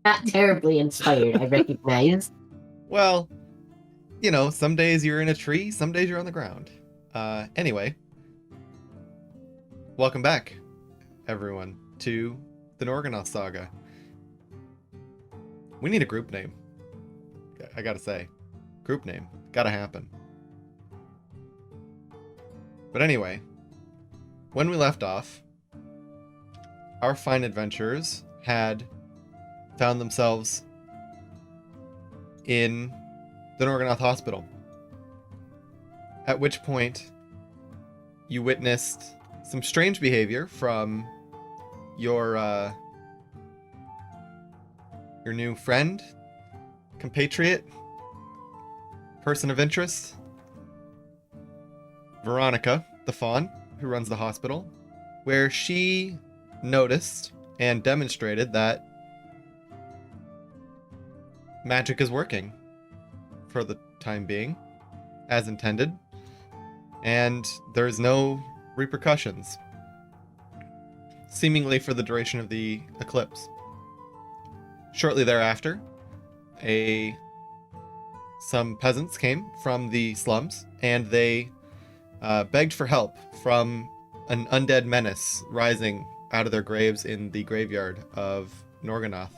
Not terribly inspired, I recognize. Well, some days you're in a tree, some days you're on the ground. Anyway, welcome back, everyone, to the Norgonoth Saga. We need a group name. I gotta say. Group name. Gotta happen. But anyway, when we left off, our fine adventurers had found themselves in the Norgonoth Hospital. At which point, you witnessed some strange behavior from your new friend, compatriot, person of interest, Veronica, the fawn, who runs the hospital, where she noticed and demonstrated that magic is working for the time being, as intended, and there's no repercussions, seemingly for the duration of the eclipse. Shortly thereafter, some peasants came from the slums, and they begged for help from an undead menace rising out of their graves in the graveyard of Norgonoth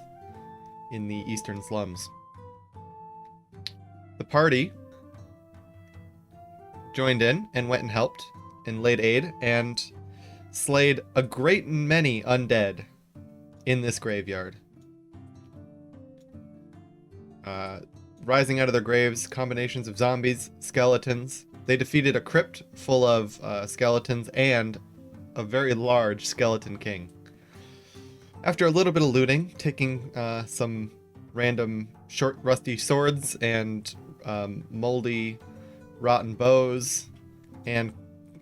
in the eastern slums. The party joined in and went and helped and laid aid and slayed a great many undead in this graveyard. Rising out of their graves, combinations of zombies, skeletons. They defeated a crypt full of skeletons and a very large skeleton king. After a little bit of looting, taking some random short rusty swords and moldy rotten bows and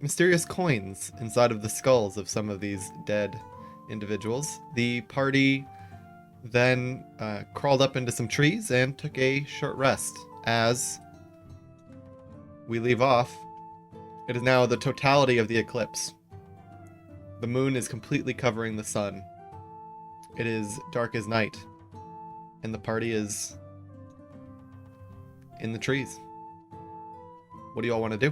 mysterious coins inside of the skulls of some of these dead individuals, the party then crawled up into some trees and took a short rest. As we leave off, it is now the totality of the eclipse. The moon is completely covering the sun. It is dark as night, and the party is in the trees. What do you all want to do?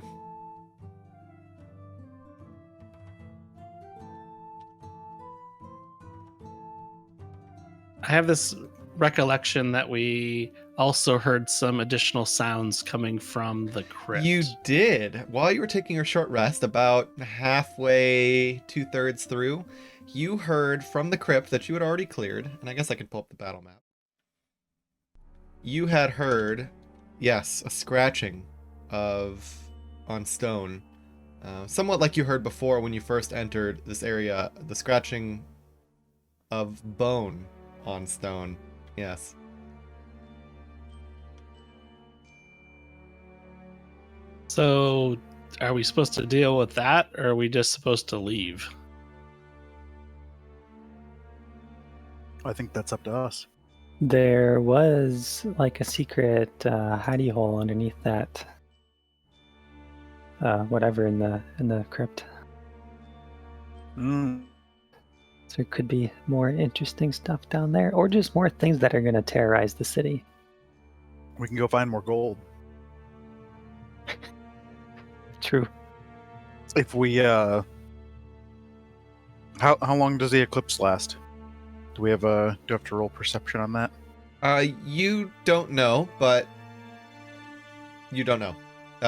I have this recollection that we also heard some additional sounds coming from the crypt. You did. While you were taking your short rest, about halfway, 2/3 through, you heard from the crypt that you had already cleared, and I guess I could pull up the battle map. You had heard, yes, a scratching on stone. Somewhat like you heard before when you first entered this area, the scratching of bone on stone. Yes. So, are we supposed to deal with that, or are we just supposed to leave? I think that's up to us. There was like a secret hidey hole underneath that whatever in the crypt. So there could be more interesting stuff down there, or just more things that are going to terrorize the city. We can go find more gold. True. If we how long does the eclipse last? Do we have to roll perception on that? You don't know, but you don't know.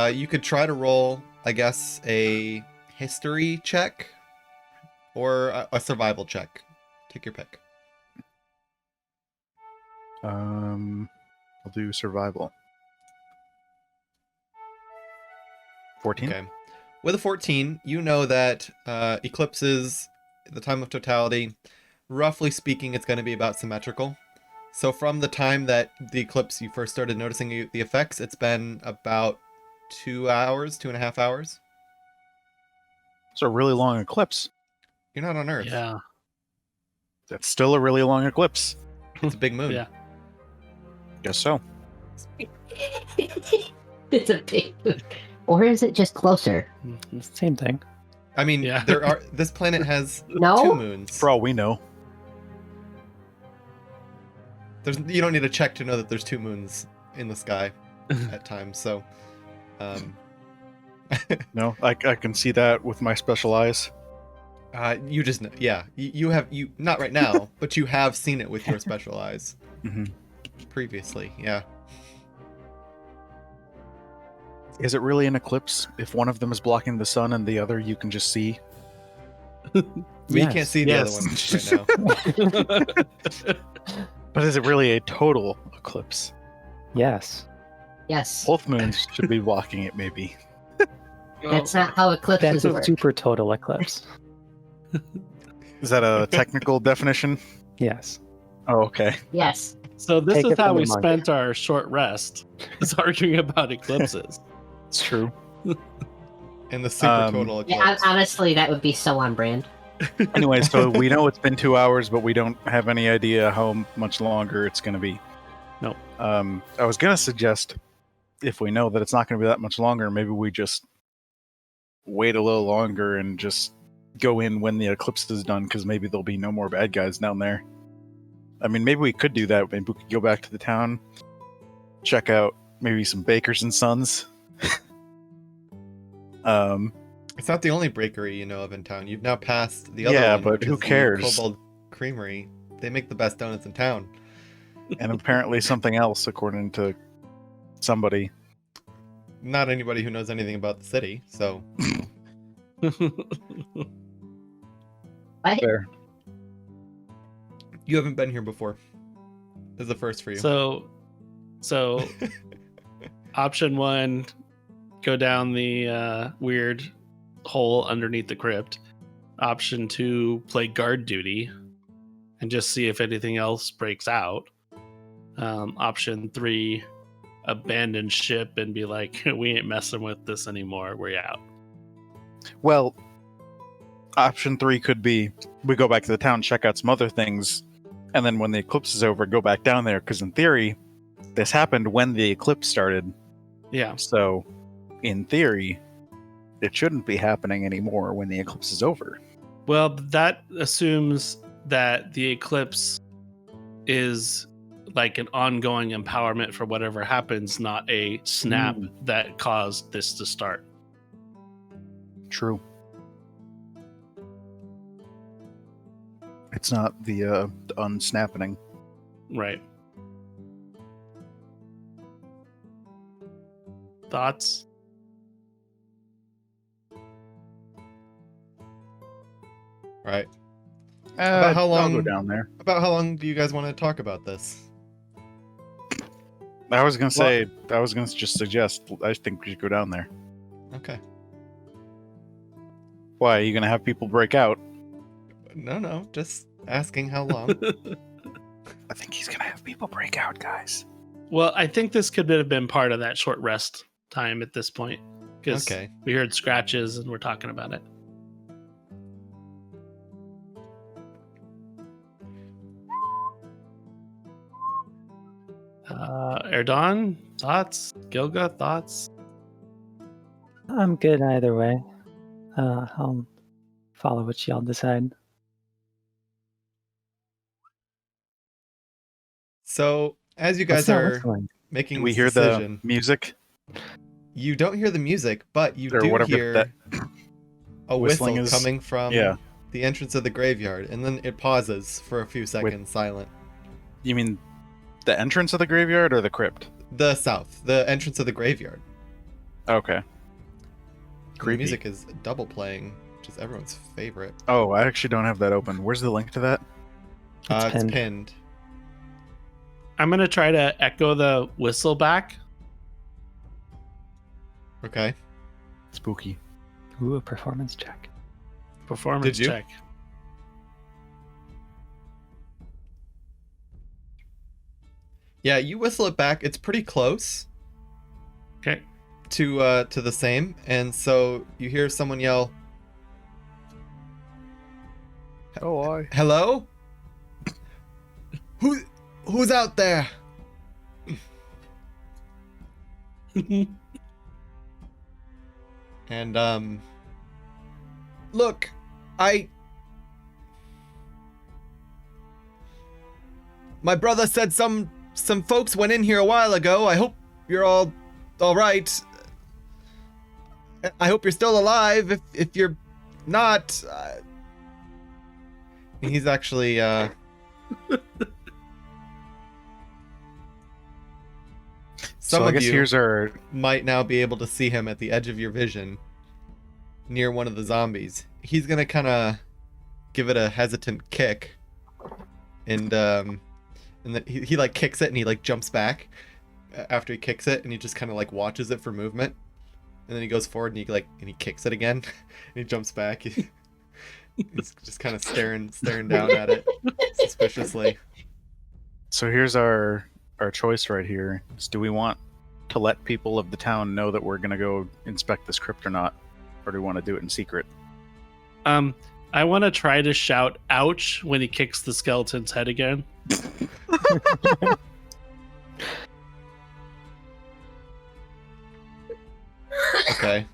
You could try to roll, I guess, a history check or a survival check. Take your pick. I'll do survival. 14. Okay. With a 14, you know that eclipses, at the time of totality, roughly speaking, it's going to be about symmetrical. So from the time that the eclipse, you first started noticing the effects, it's been about 2 hours, 2.5 hours. It's a really long eclipse. You're not on Earth. Yeah. That's still a really long eclipse. It's a big moon. Yeah. Guess so. It's a big moon. Or is it just closer? Same thing. I mean, Yeah. this planet has No? 2 moons. For all we know. You don't need to check to know that there's 2 moons in the sky at times. So, No, I can see that with my special eyes. you just know, yeah. You have not right now, but you have seen it with your special eyes Hmm. previously. Yeah. Is it really an eclipse if one of them is blocking the sun and the other you can just see? We Yes. can't see the Yes. other one right now. But is it really a total eclipse? Yes. Yes. Both moons should be blocking it, maybe. That's not how eclipses That's a work. super total eclipse. Is that a technical definition? Yes. Oh, okay. Yes. So this Take is it how from we the monk. spent our short rest, is arguing about eclipses. It's true. In the super total Yeah, eclipse. honestly, that would be so on brand. Anyway, so we know it's been 2 hours, but we don't have any idea how much longer it's going to be. Nope. I was going to suggest, if we know that it's not going to be that much longer, maybe we just wait a little longer and just go in when the eclipse is done, because maybe there'll be no more bad guys down there. I mean, maybe we could do that. Maybe we could go back to the town, check out maybe some Bakers and Sons. It's not the only bakery you know of in town. You've now passed the other Yeah, one, but which who is the cares? Kobold Creamery. They make the best donuts in town. And apparently something else, according to somebody. Not anybody who knows anything about the city. So What? Fair. you haven't been here before. This is the first for you. So option 1, go down the weird hole underneath the crypt. Option 2, play guard duty and just see if anything else breaks out. Option 3, abandon ship and be like, we ain't messing with this anymore. We're out. Well, option 3 could be we go back to the town, check out some other things, and then when the eclipse is over, go back down there. Because in theory, this happened when the eclipse started. Yeah. So, in theory, it shouldn't be happening anymore when the eclipse is over. Well, that assumes that the eclipse is like an ongoing empowerment for whatever happens, not a snap that caused this to start. True. It's not the unsnapping. Right. Thoughts? Right. About how I'll long- go down there. About how long do you guys want to talk about this? I was gonna say. I was gonna just suggest. I think we should go down there. Okay. Why? Are you gonna have people break out? No, just asking how long. I think he's gonna have people break out, guys. Well, I think this could have been part of that short rest time at this point. Because Okay. we heard scratches and we're talking about it. Erdon, thoughts? Gilga, thoughts? I'm good either way. I'll follow what y'all decide. So, as you What's guys that are whistling? making Do we this hear decision, the music? you don't hear the music, but you Or do whatever hear that a whistling whistle is? coming from Yeah. the entrance of the graveyard, and then it pauses for a few seconds silent. You mean the entrance of the graveyard or the crypt? The south, the entrance of the graveyard. Okay. The Creepy. music is double playing, which is everyone's favorite. Oh, I actually don't have that open. Where's the link to that? It's It's pinned. pinned. I'm going to try to echo the whistle back. Okay. Spooky. Ooh, a performance check. Performance Did you? check. Yeah, you whistle it back. It's pretty close Okay. to the same, and so you hear someone yell, Oh, I. "Hello? Who's out there?" And look, My brother said some folks went in here a while ago. I hope you're all right. I hope you're still alive. If you're not, he's actually some So I of guess you here's our might now be able to see him at the edge of your vision, near one of the zombies. He's gonna kind of give it a hesitant kick, and then he like kicks it and he like jumps back after he kicks it, and he just kind of like watches it for movement, and then he goes forward and he kicks it again, and he jumps back. He's just kind of staring down at it suspiciously. So here's our choice right here. Is do we want to let people of the town know that we're gonna go inspect this crypt or not, or do we want to do it in secret? I want to try to shout "ouch" when he kicks the skeleton's head again. Okay.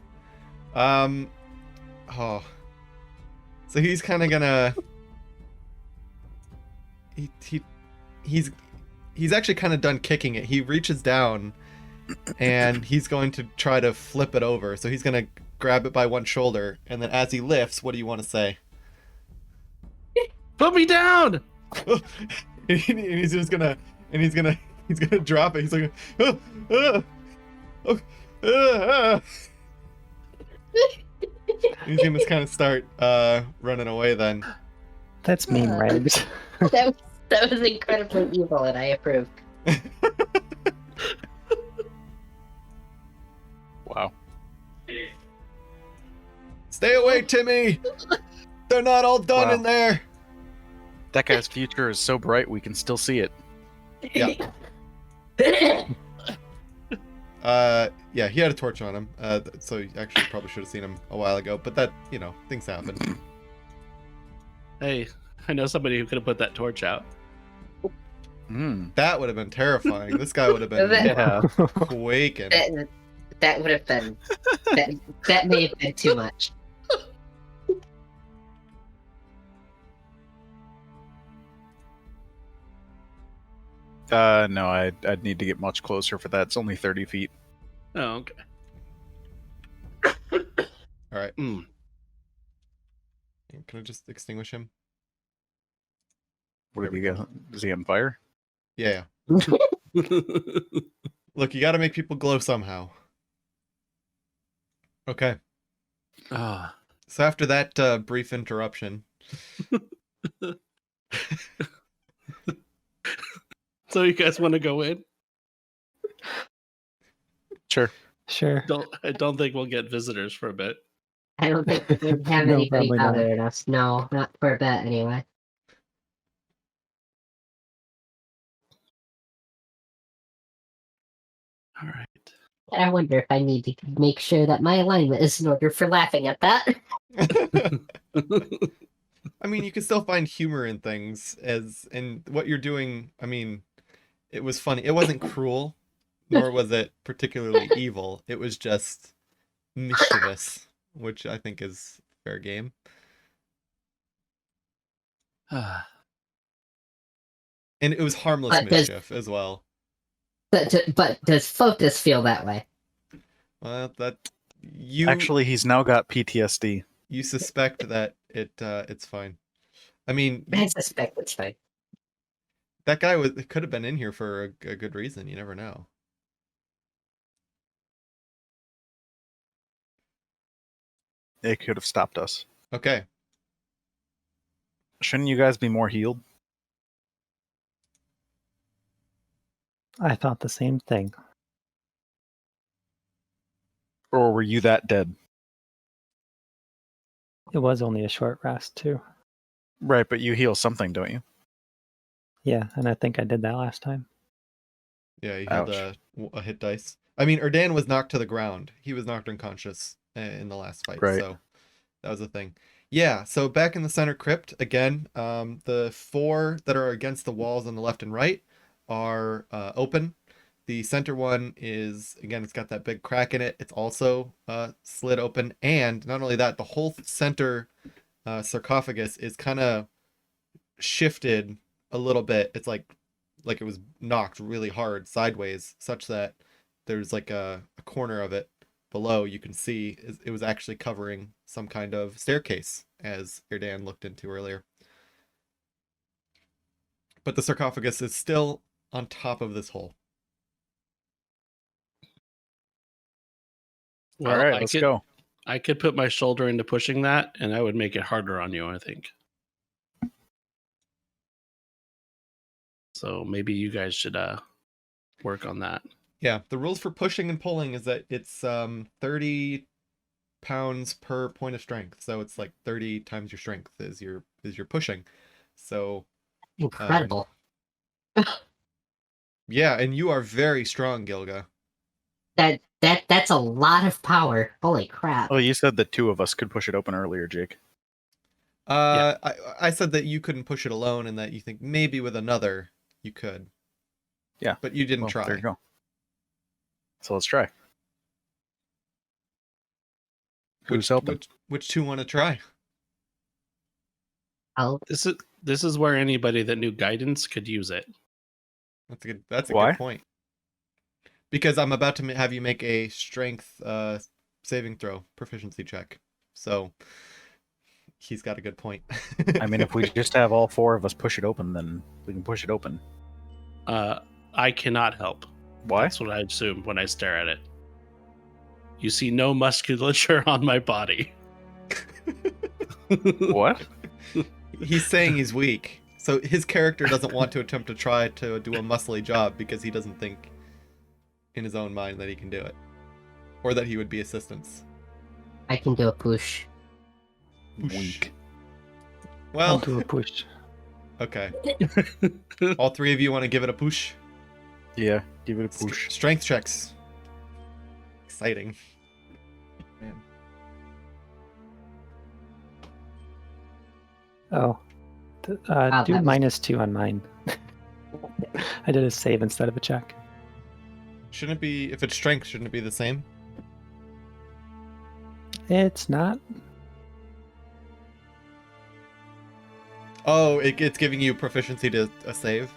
Oh. So he's kind of gonna. He's actually kind of done kicking it. He reaches down, and he's going to try to flip it over. So he's gonna grab it by one shoulder, and then as he lifts, what do you want to say? Put me down! And he's just gonna, he's gonna drop it. He's like, he's gonna just kind of start running away then. That's mean, Rags. That was incredibly evil, and I approve. Wow. Stay away, Timmy! They're not all done Wow. in there! That guy's future is so bright we can still see it. Yeah. Yeah, he had a torch on him, so you actually probably should have seen him a while ago, but that, things happen. Hey, I know somebody who could have put that torch out. That would have been terrifying. This guy would have been Yeah. quaking. That would have been that may have been too much. No, I'd need to get much closer for that. It's only 30 feet. Oh, okay. All right. Mm. Can I just extinguish him? What did he get? Is he on fire? Yeah. Look, you got to make people glow somehow. Okay. Ah. So after that brief interruption, So you guys want to go in? Sure. Sure. I don't think we'll get visitors for a bit. I don't think we have No, anybody probably not. bothering us. No, not for a bit anyway. All right. I wonder if I need to make sure that my alignment is in order for laughing at that. I mean, you can still find humor in things and what you're doing. I mean, it was funny. It wasn't cruel, nor was it particularly evil. It was just mischievous, which I think is fair game. Ah. And it was harmless But does- mischief as well. But does Fotis feel that way? Well, that you Actually, he's now got PTSD. you suspect that it's fine. I mean, I suspect it's fine. that guy could have been in here for a good reason. You never know. It could have stopped us. Okay. Shouldn't you guys be more healed? I thought the same thing. Or were you that dead? It was only a short rest, too. Right, but you heal something, don't you? Yeah, and I think I did that last time. Yeah, he had Ouch. a hit dice. I mean, Erdan was knocked to the ground. He was knocked unconscious in the last fight, Right. so that was a thing. Yeah, so back in the center crypt, again, the 4 that are against the walls on the left and right are open. The center one is, again, it's got that big crack in it. It's also slid open. And not only that, the whole center sarcophagus is kind of shifted a little bit. It's like like it was knocked really hard sideways, such that there's like a corner of it below you can see it was actually covering some kind of staircase, as Erdan looked into earlier. But the sarcophagus is still on top of this hole. Well, All right, let's go. I could put my shoulder into pushing that, and I would make it harder on you, I think. So maybe you guys should work on that. Yeah, the rules for pushing and pulling is that it's 30 pounds per point of strength. So it's like 30 times your strength is your pushing. So Incredible. yeah, and you are very strong, Gilga. That's a lot of power. Holy crap. Oh, you said the two of us could push it open earlier, Jake. I said that you couldn't push it alone and that you think maybe with another you could. Yeah. But you didn't try. There you go. So let's try. Who's helping? Which two want to try? This is where anybody that knew guidance could use it. That's a Why? good point. Because I'm about to have you make a strength saving throw proficiency check. So he's got a good point. I mean, if we just have all four of us push it open, then we can push it open. I cannot help. Why? That's what I assume when I stare at it. You see no musculature on my body. What? He's saying he's weak. So his character doesn't want to attempt to try to do a muscly job because he doesn't think in his own mind that he can do it. Or that he would be assistance. I can do a push. Weak. I'll Well, do a push. okay. All three of you want to give it a push? Yeah, give it a push. Strength checks. Exciting. Man. Oh. Wow, Do that was- -2 on mine. I did a save instead of a check. Shouldn't it be, if it's strength, shouldn't it be the same? It's not. Oh, it's giving you proficiency to a save?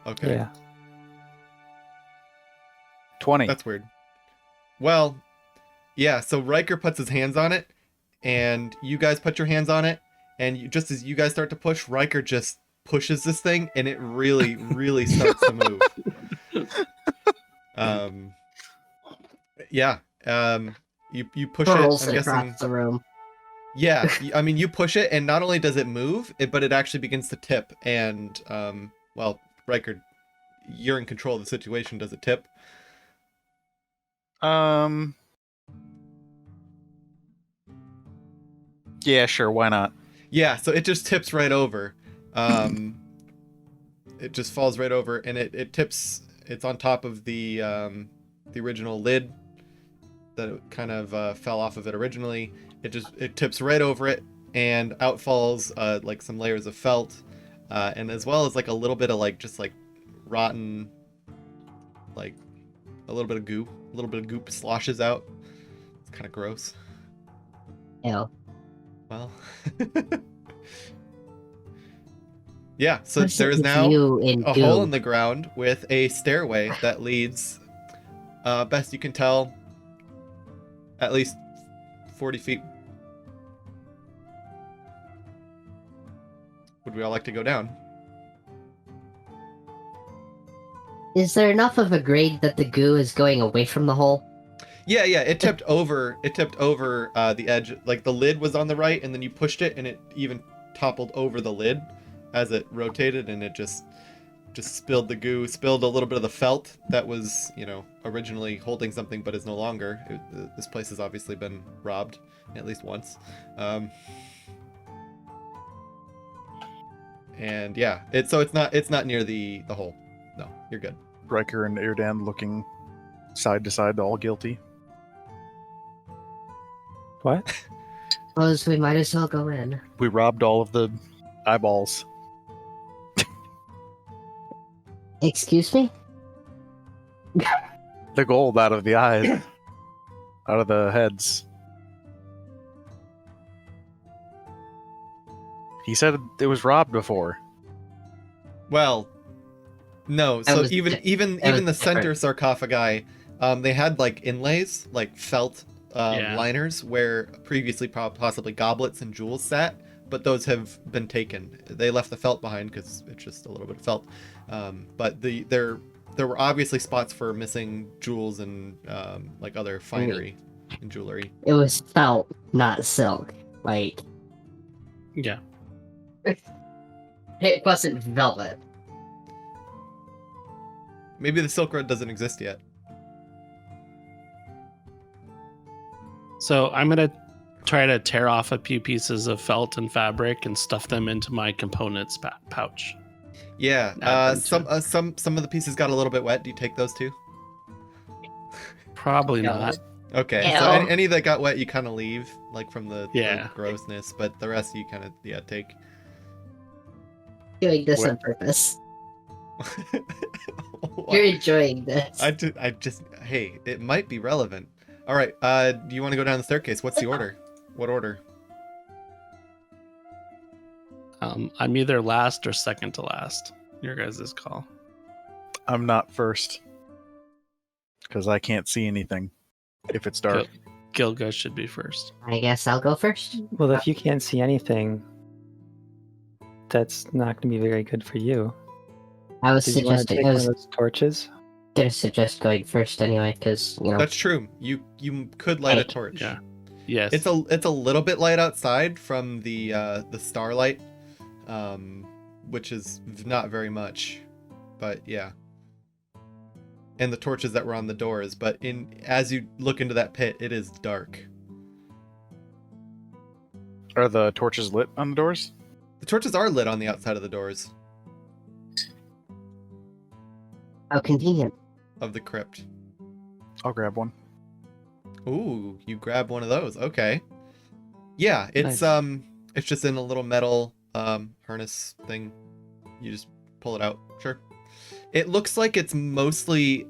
Okay. Yeah. 20. That's weird. Well, yeah, so Riker puts his hands on it, and you guys put your hands on it, and just as you guys start to push, Riker just pushes this thing, and it really, really starts to move. Yeah. You push Hurls it, I'm across guessing. the room. Yeah, I mean, you push it, and not only does it move, but it actually begins to tip, and, well, Riker, you're in control of the situation. Does it tip? Yeah, sure, why not? Yeah, so it just tips right over. It just falls right over, and it tips. It's on top of the original lid that it kind of fell off of it originally. It tips right over it, and out falls like some layers of felt, and as well as like a little bit of like just like rotten, like a little bit of goop. A little bit of goop sloshes out. It's kind of gross. Ew. Well, yeah, so What's there is with now you in a goo? hole in the ground with a stairway that leads, best you can tell, at least 40 feet. Would we all like to go down? Is there enough of a grade that the goo is going away from the hole? Yeah, it tipped over. It tipped over the edge. Like the lid was on the right, and then you pushed it, and it even toppled over the lid as it rotated, and it just spilled the goo, spilled a little bit of the felt that was, originally holding something, but is no longer. This place has obviously been robbed at least once. And yeah, it's not near the hole. No, you're good. Riker and Erdan looking side to side, all guilty. What? Suppose we might as well go in. We robbed all of the eyeballs. Excuse me? The gold out of the eyes. Out of the heads. He said it was robbed before. Well, No, That so was even di- even that even the was center different. sarcophagi, they had like inlays, like felt Yeah. liners where previously possibly goblets and jewels sat, but those have been taken. They left the felt behind because it's just a little bit of felt. But there were obviously spots for missing jewels and like other finery and jewelry. It was felt, not silk. Like, Yeah. it wasn't velvet. Maybe the Silk Road doesn't exist yet. So I'm gonna try to tear off a few pieces of felt and fabric and stuff them into my components pouch. Yeah, Add them some of the pieces got a little bit wet. Do you take those too? Probably No. not. Okay, Ew. so any that got wet, you kind of leave, like from the Yeah. grossness, but the rest you kind of take. Doing this What? on purpose. What? You're enjoying this. I just hey, it might be relevant. All right, do you want to go down the staircase? What's the order? What order? I'm either last or second to last. Your guys' call. I'm not first because I can't see anything if it's dark. Gilga should be first. I guess I'll go first. Well, if you can't see anything, that's not going to be very good for you. I was Did you want to suggesting. take I one was of those torches? gonna suggest going first anyway, because That's true. You could light a Hey, torch. Yeah. Yes. It's a little bit light outside from the starlight, which is not very much, but yeah. And the torches that were on the doors, but as you look into that pit, it is dark. Are the torches lit on the doors? The torches are lit on the outside of the doors how convenient. of the crypt. I'll grab one. Ooh, you grab one of those. Okay. Yeah, it's Nice. it's just in a little metal harness thing. You just pull it out. Sure. It looks like it's mostly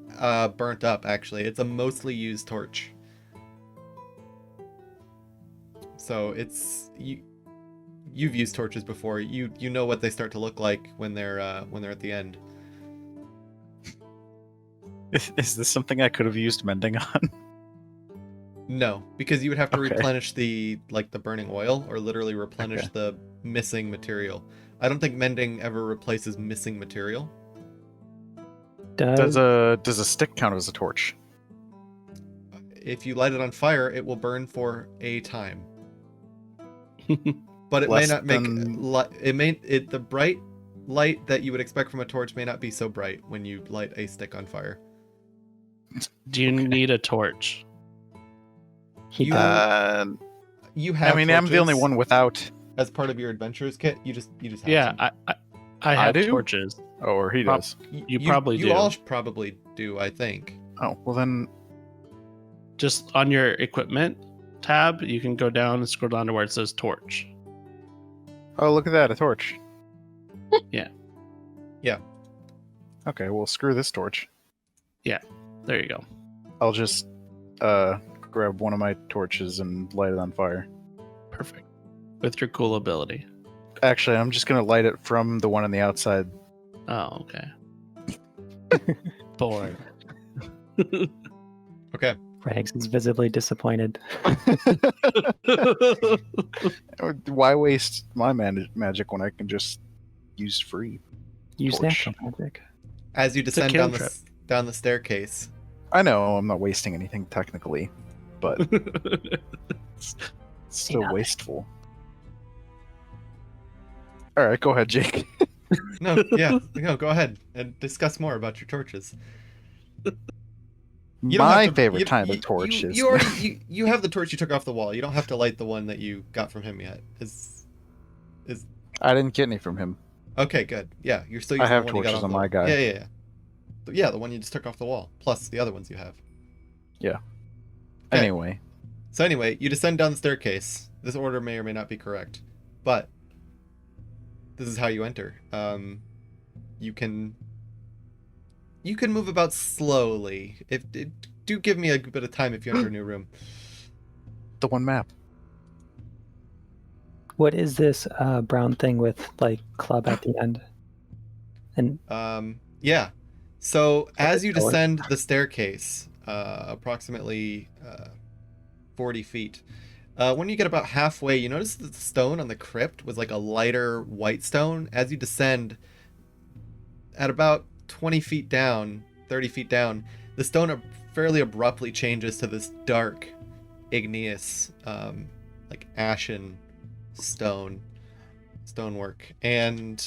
burnt up actually. It's a mostly used torch. So you've used torches before. You know what they start to look like when they're at the end. Is this something I could have used mending on? No, because you would have to Okay. replenish the burning oil or literally replenish Okay. the missing material. I don't think mending ever replaces missing material. Does a stick count as a torch? If you light it on fire, it will burn for a time. But it Less may not make than- the bright light that you would expect from a torch may not be so bright when you light a stick on fire. Do you need a torch? He You- does. You have I mean, I'm the only torches one without. as part of your adventures kit. You just have Yeah, some. I have do? torches. Oh, or he Prob- does. You probably you do. all probably do, I think. Oh, well then. Just on your equipment tab, you can go down and scroll down to where it says torch. Oh, look at that, a torch. Yeah. Yeah. Okay, well, screw this torch. There you go. I'll just grab one of my torches and light it on fire. Perfect. With your cool ability. Actually, I'm just gonna light it from the one on the outside. Oh, okay. Boring. Okay. Rags is visibly disappointed. Why waste my magic when I can just use free? Use Torch. natural magic. As you a descend down cantrip. down the staircase, I know I'm not wasting anything technically, but it's still Yeah. wasteful. All right, go ahead, Jake. no, yeah, no, go ahead and discuss more about your torches. You don't My have to- favorite you- kind you- of torch you, is. you already you have the torch you took off the wall. You don't have to light the one that you got from him yet. Is I didn't get any from him. okay, good. Yeah, you're still I using have the one you got torches off on the my wall. guy. Yeah. Yeah, the one you just took off the wall, plus the other ones you have. Okay. Anyway, So anyway, you descend down the staircase. This order may or may not be correct, but this is how you enter. You can move about slowly. Do give me a bit of time if you enter a new room. the one map. What is this brown thing with like club at the end? And Yeah. So as you Going. descend the staircase, approximately 40 feet, when you get about halfway, you notice that the stone on the crypt was like a lighter white stone. As you descend, at about 20 feet down, 30 feet down, the stone fairly abruptly changes to this dark, igneous, like ashen stonework. And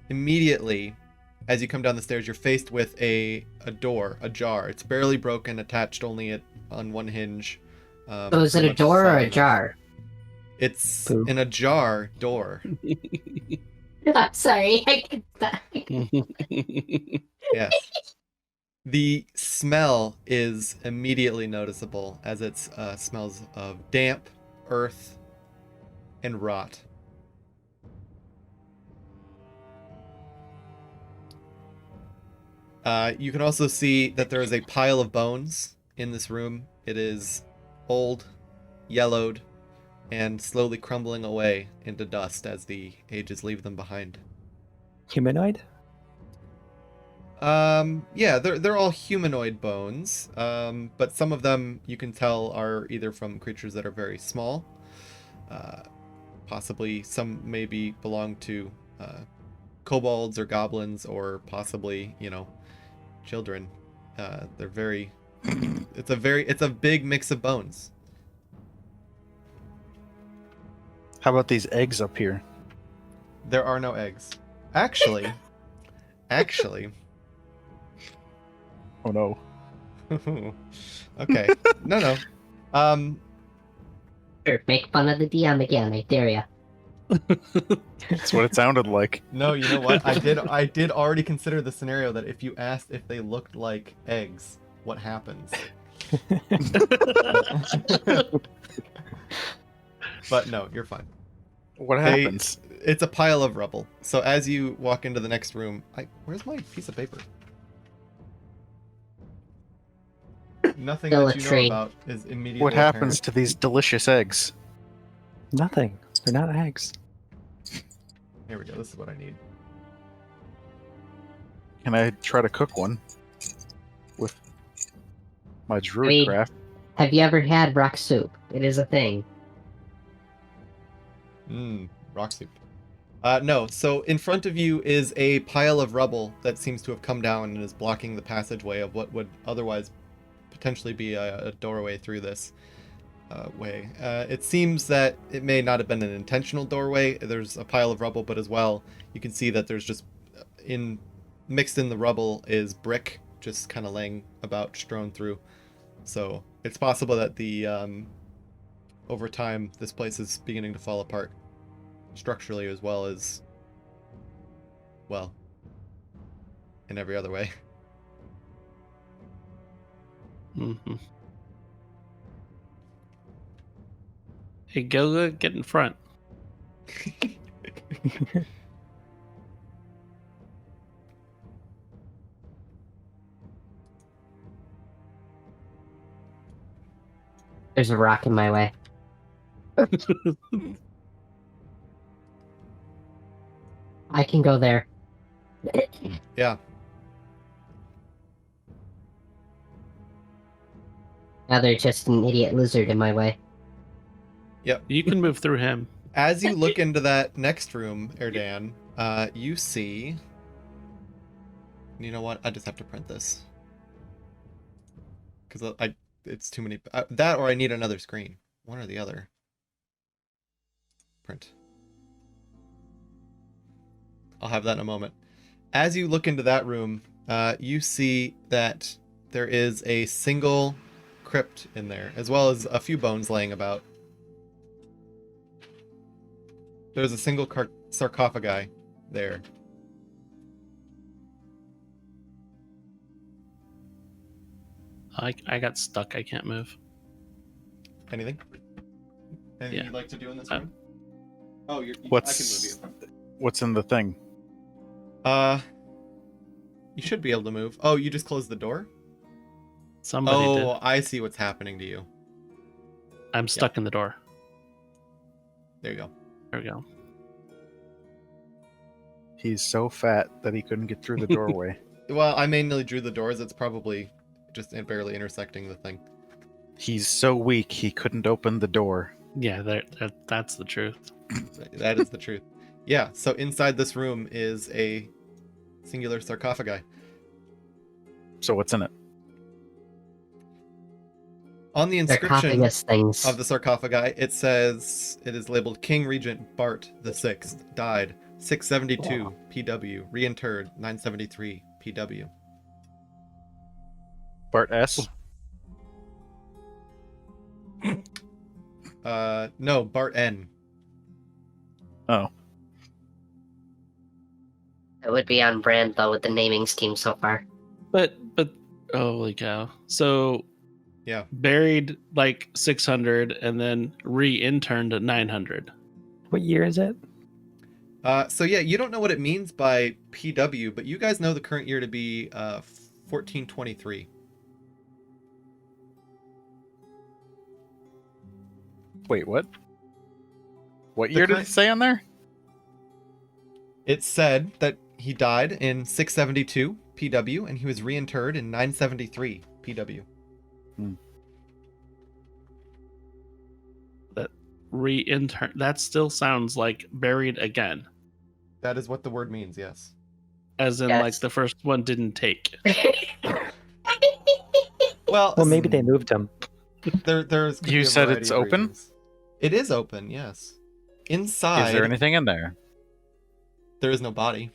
immediately, as you come down the stairs, you're faced with a door, a jar. It's barely broken, attached only on one hinge. So is it pretty a much door or solid a enough. jar? It's Poo. in a jar door. I'm sorry. Yes. The smell is immediately noticeable as it smells of damp, earth, and rot. You can also see that there is a pile of bones in this room. It is old, yellowed, and slowly crumbling away into dust as the ages leave them behind. Humanoid? Yeah, they're all humanoid bones, but some of them you can tell are either from creatures that are very small, possibly some maybe belong to kobolds or goblins, or possibly, children. They're very, it's a big mix of bones. How about these eggs up here? There are no eggs. Actually, Oh no. okay, no. Sure, make fun of the DM again, I dare ya. That's what it sounded like. No, you know what? I did already consider the scenario that if you asked if they looked like eggs, what happens? But no, you're fine. What happens? It's a pile of rubble. So as you walk into the next room, where's my piece of paper? Nothing Still that a you know tree. about is immediately What happens apparent. to these delicious eggs? Nothing. They're not eggs. Here we go. This is what I need. Can I try to cook one with my druid mean- craft? Have you ever had rock soup? It is a thing. Rock soup. No, so in front of you is a pile of rubble that seems to have come down and is blocking the passageway of what would otherwise potentially be a doorway through this way. It seems that it may not have been an intentional doorway. There's a pile of rubble, but as well, you can see that there's just mixed in the rubble is brick, just kind of laying about, strewn through. So it's possible that over time, this place is beginning to fall apart structurally as well as, well, in every other way. Mm-hmm. Hey, Gilga, get in front. There's a rock in my way. I can go there. Yeah. Now there's just an idiot lizard in my way. You can move through him. As you look into that next room, Erdan, you see... You know what? I just have to print this. Because it's too many... that or I need another screen. One or the other. Print. I'll have that in a moment. As you look into that room, you see that there is a single crypt in there, as well as a few bones laying about. There's a single sarcophagi there. I got stuck. I can't move. Anything? Anything Yeah. you'd like to do in this room? Oh, I can What's move you. what's in the thing? You should be able to move. Oh, you just closed the door? Somebody did. I see what's happening to you. I'm stuck in the door. There you go. There we go. He's so fat that he couldn't get through the doorway. Well, I mainly drew the doors. It's probably just barely intersecting the thing. He's so weak he couldn't open the door. Yeah, that's the truth. That is the truth. Yeah, so inside this room is a singular sarcophagi. So what's in it? On the inscription Sarcophagus things. of the sarcophagi, it says it is labeled King Regent Bart the Sixth died 672 PW, reinterred 973 PW. Bart S. No, Bart N. Oh, It would be on brand though with the naming scheme so far. But holy cow! So Yeah. buried like 600 and then re-interned at 900. What year is it? So yeah, you don't know what it means by PW, but you guys know the current year to be 1423. wait, what? What year did it say on there? It said that he died in 672 PW and he was reinterred in 973 PW. That re-intern, that still sounds like buried again, That is what the word means, yes. as in Yes. like the first one didn't take. Well, Well, maybe they moved him. there's could You be a said variety it's of open? reasons. It is open, yes. Inside, Is there anything in there? there is no body.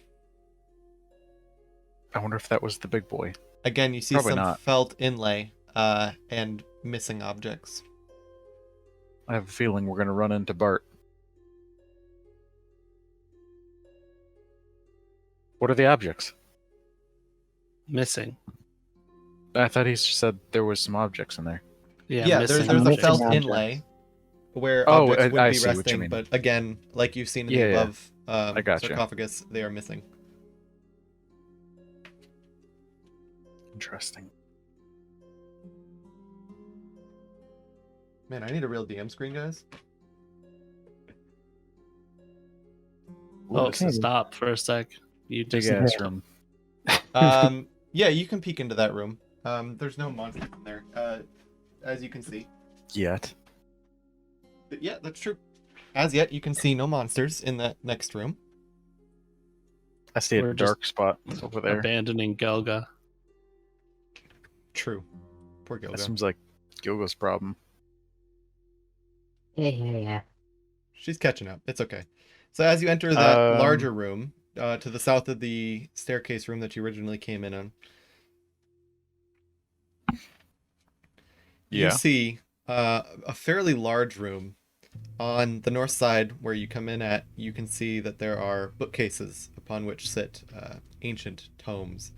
I wonder if that was the big boy. Again, you see Probably some not. felt inlay and missing objects. I have a feeling we're going to run into Bart. What are the objects? Missing. I thought he said there was some objects in there. Yeah, There's missing. a Missing felt objects. inlay where Oh, objects would I be see what you resting, mean. but again, like you've seen in Yeah, the yeah. above I gotcha. sarcophagus, they are missing. Interesting. Man, I need a real DM screen, guys. Oh, Okay. stop for a sec. You Big just ass room. Yeah, you can peek into that room. There's no monsters in there, as you can see. Yet. But yeah, that's true. As yet, you can see no monsters in that next room. I see We're a just dark spot over there. abandoning Gelga. True. Poor That Gilga. seems like Gilga's problem. Yeah. She's catching up. It's okay. So as you enter that Um, larger room, to the south of the staircase room that you originally came in on, you Yeah. see a fairly large room. On the north side where you come in at, you can see that there are bookcases upon which sit ancient tomes.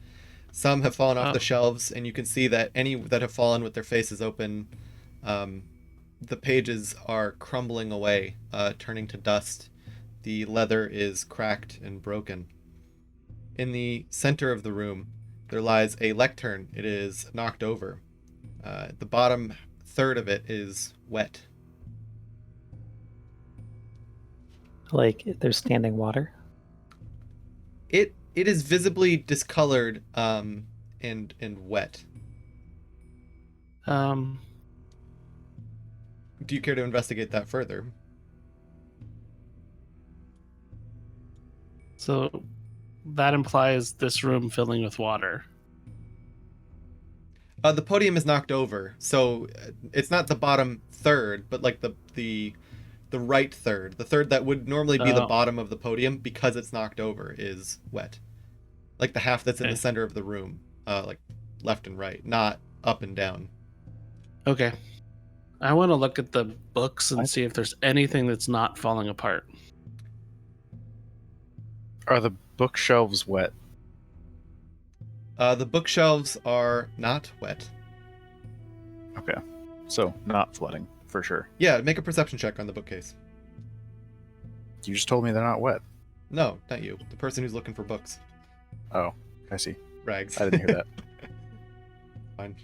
Some have fallen off Oh. the shelves, and you can see that any that have fallen with their faces open, the pages are crumbling away, turning to dust. The leather is cracked and broken. In the center of the room, there lies a lectern. It is knocked over. The bottom third of it is wet. Like there's standing water. It is visibly discolored and wet. Um, Do you care to investigate that further? so that implies this room filling with water. The podium is knocked over, so it's not the bottom third, but like the right third. The third that would normally be the Oh. bottom of the podium, because it's knocked over, is wet. Like the half that's in the Okay. center of the room, like left and right, not up and down. Okay. I want to look at the books and What? see if there's anything that's not falling apart. Are the bookshelves wet? The bookshelves are not wet. Okay. So, not flooding, for sure. Yeah, make a perception check on the bookcase. You just told me they're not wet. No, not you. The person who's looking for books. Oh, I see. Rags. I didn't hear that. Fine.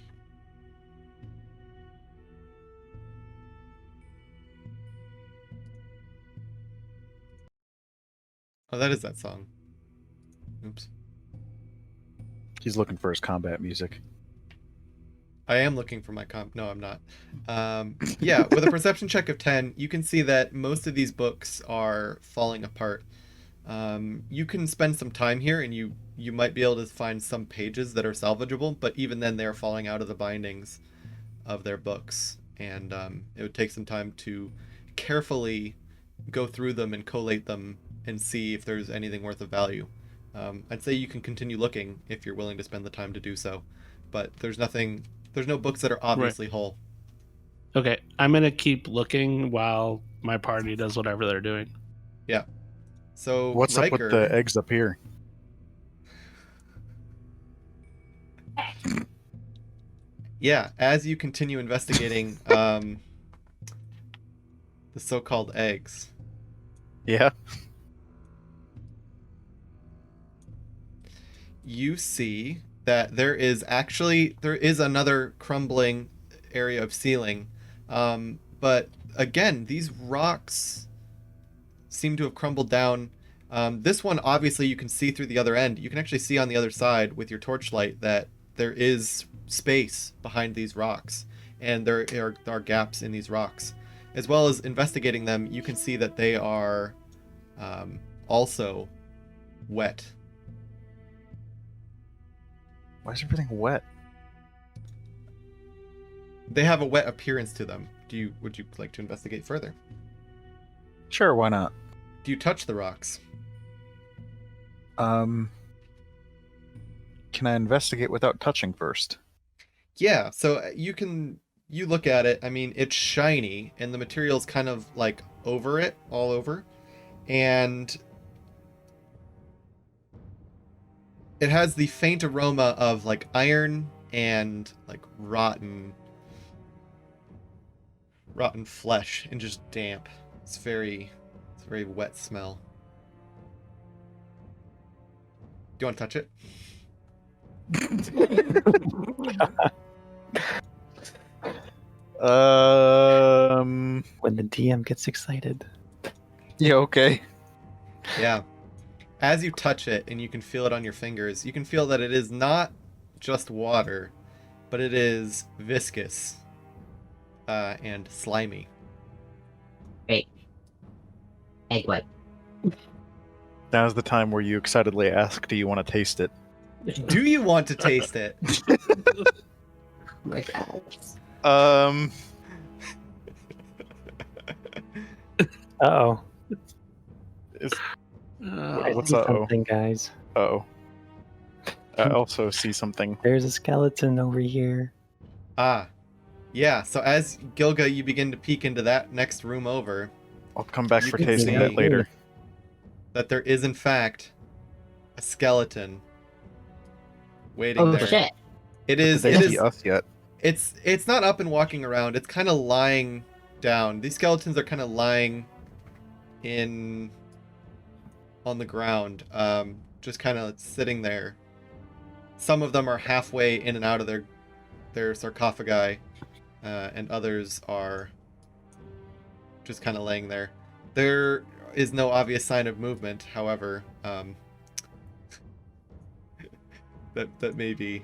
Oh, that is that song. Oops. He's looking for his combat music. I am looking for my comp. No, I'm not. Yeah, with a perception check of 10, you can see that most of these books are falling apart. You can spend some time here, and you might be able to find some pages that are salvageable, but even then they're falling out of the bindings of their books, and it would take some time to carefully go through them and collate them and see if there's anything worth of value. I'd say you can continue looking if you're willing to spend the time to do so, but there's no books that are obviously whole. Okay, I'm gonna keep looking while my party does whatever they're doing. Yeah. So What's Riker, up with the eggs up here? Yeah, as you continue investigating the so-called eggs, Yeah. you see that there is another crumbling area of ceiling, but again, these rocks seem to have crumbled down. This one, obviously, you can see through the other end. You can actually see on the other side with your torchlight that there is space behind these rocks, and there are gaps in these rocks. As well as investigating them, you can see that they are also wet. Why is everything wet? They have a wet appearance to them. Would you like to investigate further? Sure, why not? Do you touch the rocks? Can I investigate without touching first? Yeah, so you look at it. I mean, it's shiny, and the material's kind of like over it, all over, and it has the faint aroma of like iron and like rotten flesh and just damp. It's a very wet smell. Do you want to touch it? When the DM gets excited. Yeah, okay. Yeah. As you touch it and you can feel it on your fingers, you can feel that it is not just water, but it is viscous and slimy. Great. Egg white. Now's the time where you excitedly ask, do you want to taste it? Do you want to taste it? Oh my God. Uh-oh. Is, I what's see uh-oh? something, guys. Uh-oh. I also see something. There's a skeleton over here. Ah. Yeah, so as Gilga, you begin to peek into that next room over, I'll come back You for can tasting see- that later. that there is in fact a skeleton waiting Oh there. shit. It Did is they it see is us yet? it's not up and walking around. It's kind of lying down. These skeletons are kind of lying on the ground, just kind of sitting there. Some of them are halfway in and out of their sarcophagi, and others are just kind of laying there. There is no obvious sign of movement, however, that may be.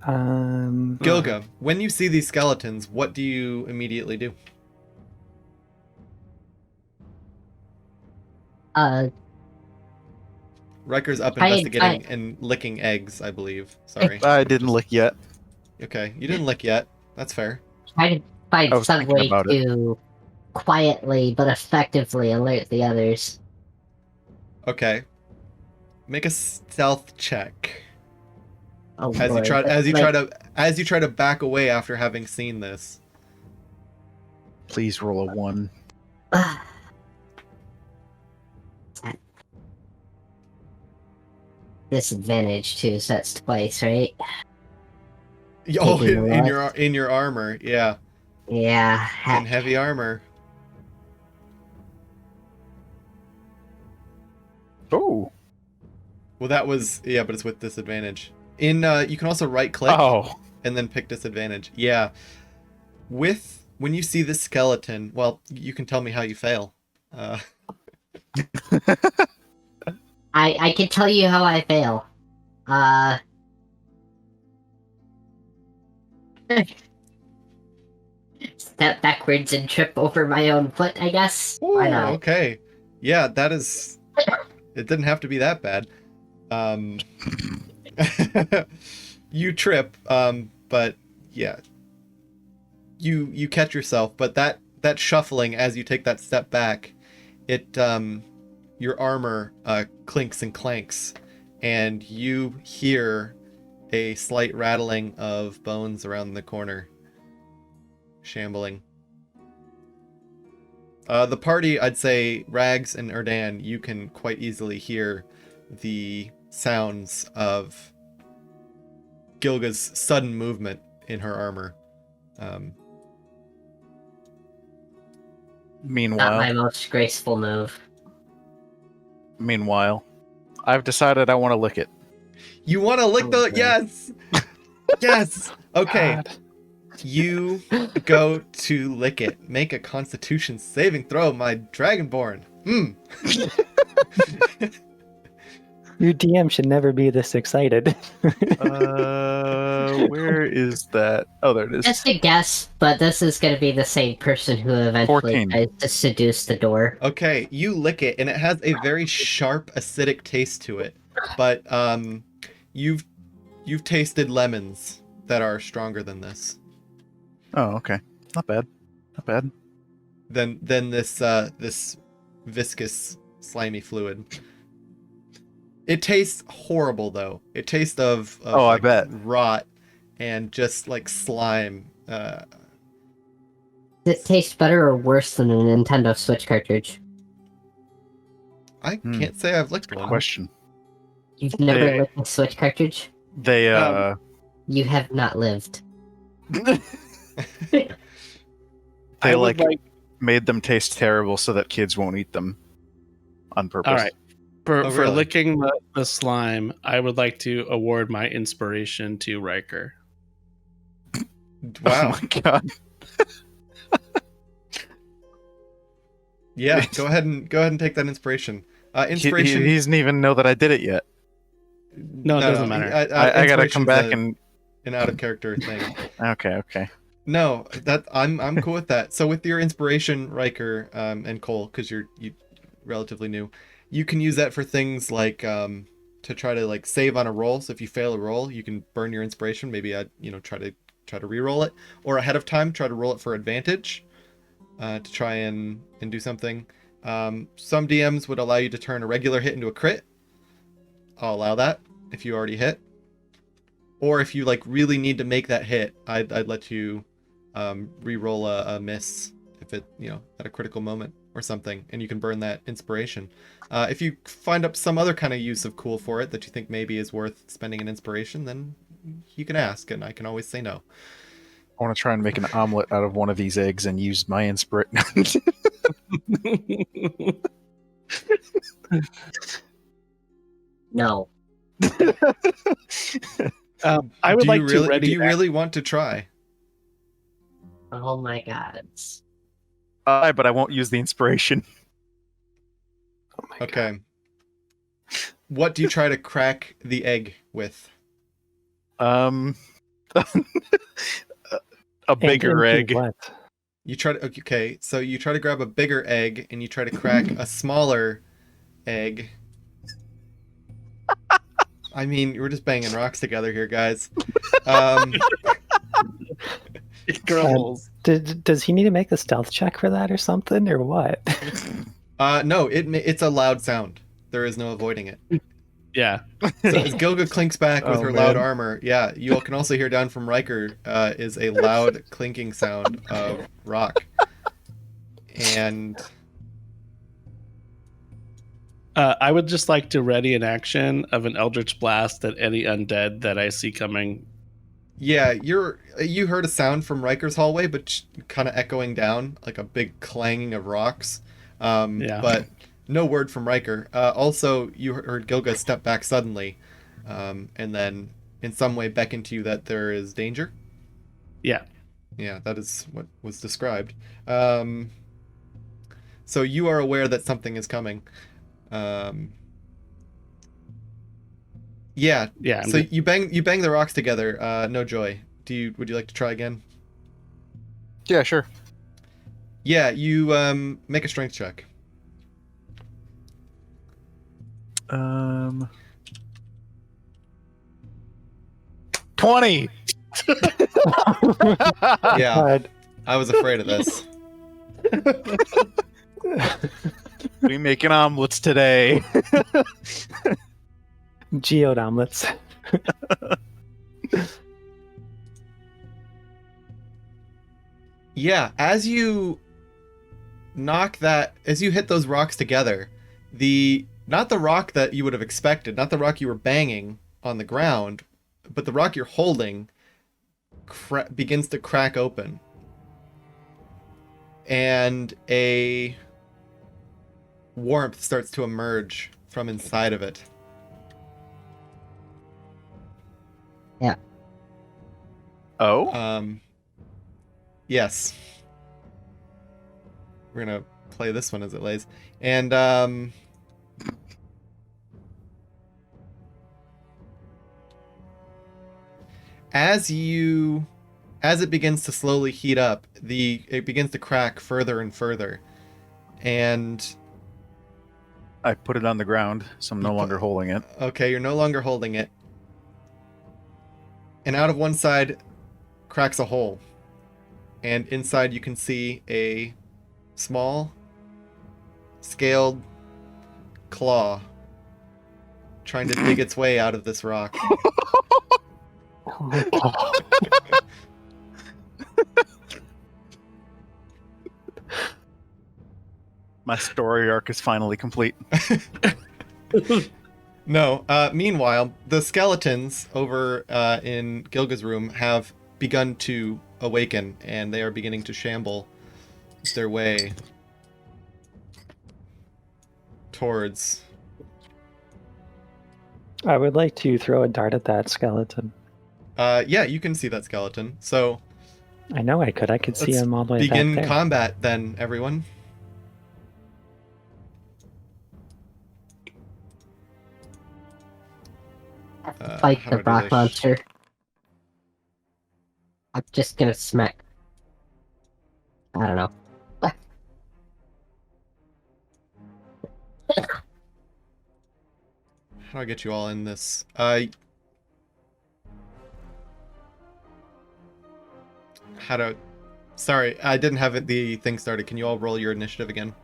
Gilga, when you see these skeletons, what do you immediately do? Riker's up investigating and licking eggs, I believe. Sorry. I didn't lick yet. Okay, you didn't lick yet. That's fair. Try to find I was some thinking way about it. to quietly but effectively alert the others. Okay. Make a stealth check. Oh, As you Lord. try That's like- as you try to back away after having seen this. Please roll a 1. Disadvantage too, so that's twice, right? Oh, Taking in your armor, yeah. Yeah. In Heck. heavy armor. Oh. Well, that was but it's with disadvantage. You can also right click Oh. and then pick disadvantage. Yeah. When you see the skeleton, well, you can tell me how you fail. I can tell you how I fail. Uh. Step backwards and trip over my own foot, I guess. Why Ooh, not? okay. Yeah, that is. It didn't have to be that bad. You trip, but yeah, you catch yourself. But that shuffling as you take that step back, it your armor clinks and clanks, and you hear a slight rattling of bones around the corner, shambling. The party, I'd say, Rags and Erdan, you can quite easily hear the sounds of Gilga's sudden movement in her armor. Not Meanwhile, my most graceful move. I've decided I want to lick it. You want to lick the... Okay. Yes! Yes! Okay, God. you go to lick it. Make a Constitution saving throw, my Dragonborn. Your DM should never be this excited. Where is that? Oh, there it is. Just a guess, but this is going to be the same person who eventually 14. tries to seduce the door. Okay, you lick it, and it has a very sharp, acidic taste to it. But you've tasted lemons that are stronger than this. Oh, okay. Not bad. Not bad. Than this this viscous, slimy fluid. It tastes horrible, though. It tastes of Oh, I like, bet. rot and just like slime. Does it taste better or worse than a Nintendo Switch cartridge? I can't say I've licked one. Question. You've never Hey. licked a Switch cartridge? They You have not lived. they I would like made them taste terrible so that kids won't eat them on purpose. All right. For really? licking the slime, I would like to award my inspiration to Riker. Wow. Oh my god. Yeah, go ahead and take that inspiration. Inspiration. He doesn't even know that I did it yet. No, it doesn't matter. I gotta come back an out of character thing. Okay. No, that I'm cool with that. So with your inspiration, Riker, and Cole, because you relatively new, you can use that for things like to try to like save on a roll. So if you fail a roll, you can burn your inspiration. Maybe try to re-roll it, or ahead of time try to roll it for advantage, to try and do something. Some DMs would allow you to turn a regular hit into a crit. I'll allow that if you already hit. Or if you like really need to make that hit, I'd let you re-roll a miss if it at a critical moment or something, and you can burn that inspiration. If you find up some other kind of use of cool for it that you think maybe is worth spending an inspiration, then you can ask, and I can always say no. I want to try and make an omelet out of one of these eggs and use my inspiration. No. I would like to Do ready you really want to try? Oh my god. But I won't use the inspiration. Oh my Okay. What do you try to crack the egg with? A And bigger into egg. What? You try to so you try to grab a bigger egg and you try to crack a smaller egg. I mean, we're just banging rocks together here, guys. Girls. Does he need to make a stealth check for that or something, or what? No, it's a loud sound. There is no avoiding it. Yeah. So as Gilga clinks back with Oh, her loud man. armor, yeah, you all can also hear down from Riker is a loud clinking sound of rock. And I would just like to ready an action of an Eldritch Blast at any undead that I see coming. yeah, you heard a sound from Riker's hallway, but kind of echoing down like a big clanging of rocks. Yeah. But no word from Riker. Also, you heard Gilga step back suddenly, and then in some way beckon to you that there is danger. Yeah. Yeah, that is what was described. So you are aware that something is coming. Yeah. Yeah. So you bang the rocks together. No joy. Would you like to try again? Yeah, sure. Yeah, you make a strength check. 20. Yeah, God. I was afraid of this. We making omelets today. Geode omelets. Yeah, as you hit those rocks together, not the rock that you would have expected, not the rock you were banging on the ground, but the rock you're holding begins to crack open. And a warmth starts to emerge from inside of it. Oh? Yes. We're gonna play this one as it lays. And as it begins to slowly heat up, it begins to crack further and further. And I put it on the ground, so I'm no longer holding it. okay, you're no longer holding it. And out of one side cracks a hole. And inside you can see a small, scaled claw trying to dig its way out of this rock. Oh my God. My story arc is finally complete. No, meanwhile, the skeletons over in Gilga's room have begun to awaken, and they are beginning to shamble their way towards... I would like to throw a dart at that skeleton. Yeah, you can see that skeleton. So I know I could. I could see let's him all the way begin back there. combat then, everyone. Fight how the do I do rock this? monster. I'm just gonna smack. I don't know. How do I get you all in this? Sorry, I didn't have the thing started. Can you all roll your initiative again?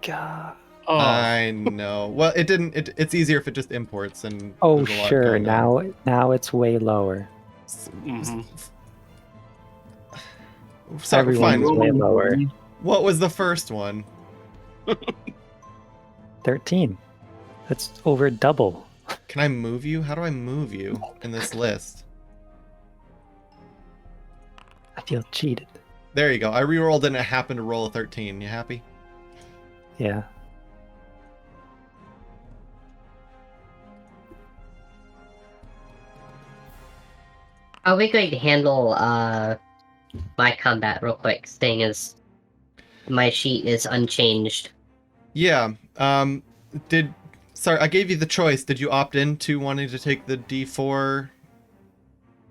God. Oh, I know. Well, it didn't. It's easier if it just imports and. Oh, there's a lot sure. going on. Now it's way lower. mhm. Sorry, Everyone's fine. way lower. What was the first one? 13. That's over double. Can I move you? How do I move you in this list? I feel cheated. There you go. I rerolled and it happened to roll a 13. You happy? Yeah. How are we going to handle my combat real quick, staying as my sheet is unchanged? Yeah. Sorry, I gave you the choice. Did you opt into wanting to take the D4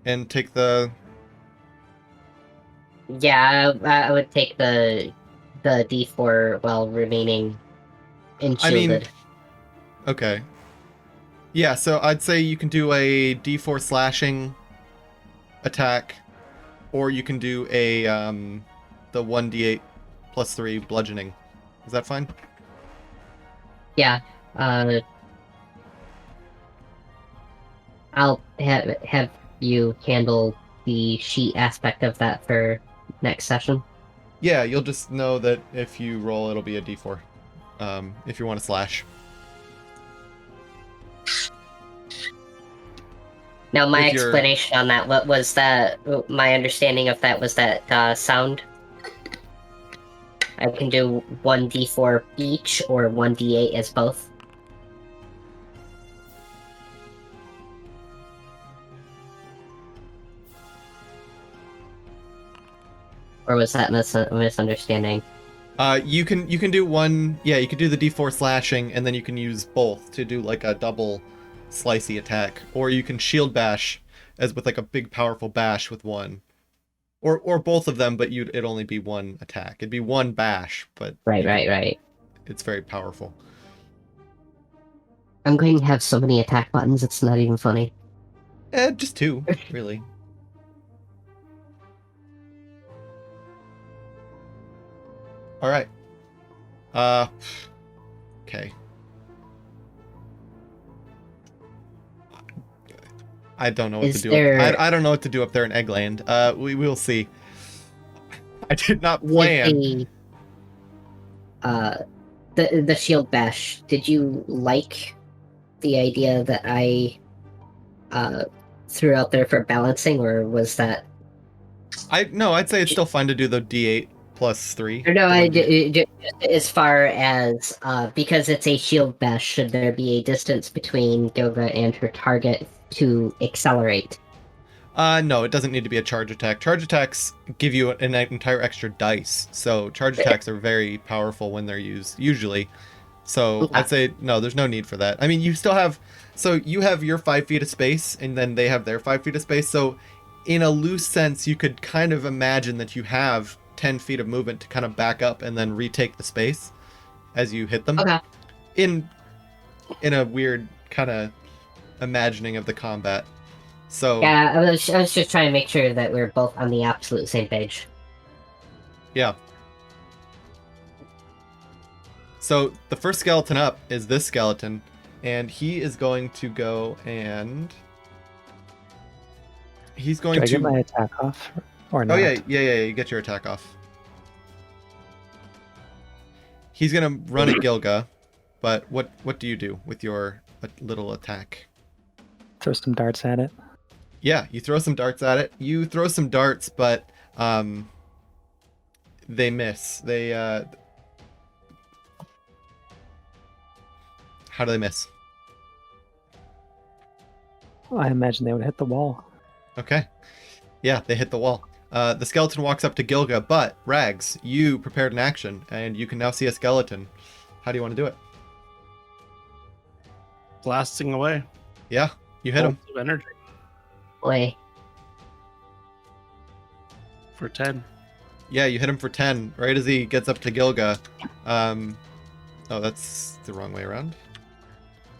and take the... Yeah, I would take the D4 while remaining enshielded. Okay. Yeah, so I'd say you can do a D4 slashing attack, or you can do a the 1d8 plus 3 bludgeoning. Is that fine? Yeah. I'll have you handle the sheet aspect of that for next session. Yeah, you'll just know that if you roll, it'll be a D4. If you want to slash. Now, my If you're- explanation on that, what was that? My understanding of that was that sound. I can do 1d4 each or 1d8 as both. Or was that misunderstanding? You can do one. Yeah, you can do the D4 slashing, and then you can use both to do like a double slicey attack, or you can shield bash as with like a big powerful bash with one, or both of them, but it'd only be one attack. It'd be one bash, but Right. it's very powerful. I'm going to have so many attack buttons, it's not even funny. Just two, really. All right. Okay. I don't know what to do. I don't know what to do up there in Eggland. We will see. I did not plan. The shield bash. Did you like the idea that I threw out there for balancing, or was that? I'd say it's still fine to do the D8 plus 3. No, as far as because it's a shield bash, should there be a distance between Gilga and her target to accelerate? No, it doesn't need to be a charge attack. Charge attacks give you an entire extra dice, so charge attacks are very powerful when they're used, usually. So I'd say, no, there's no need for that. I mean, you still have... So you have your 5 feet of space, and then they have their 5 feet of space, so in a loose sense, you could kind of imagine that you have 10 feet of movement to kind of back up and then retake the space as you hit them. Okay. In a weird kind of imagining of the combat. So yeah, I was just trying to make sure that we're both on the absolute same page. Yeah. So the first skeleton up is this skeleton, and he is going to go and he's going Do I to get my attack off or not? Oh yeah, you get your attack off. He's gonna run at Gilga, but what do you do with your little attack? Throw some darts at it. Yeah, you throw some darts at it. You throw some darts, but they miss. They How do they miss? I imagine they would hit the wall. Okay. Yeah, they hit the wall. The skeleton walks up to Gilga, but Rags, you prepared an action, and you can now see a skeleton. How do you want to do it? Blasting away. Yeah, you hit him. Bolts of energy Boy. for 10. Yeah, you hit him for 10, right as he gets up to Gilga. Oh, that's the wrong way around.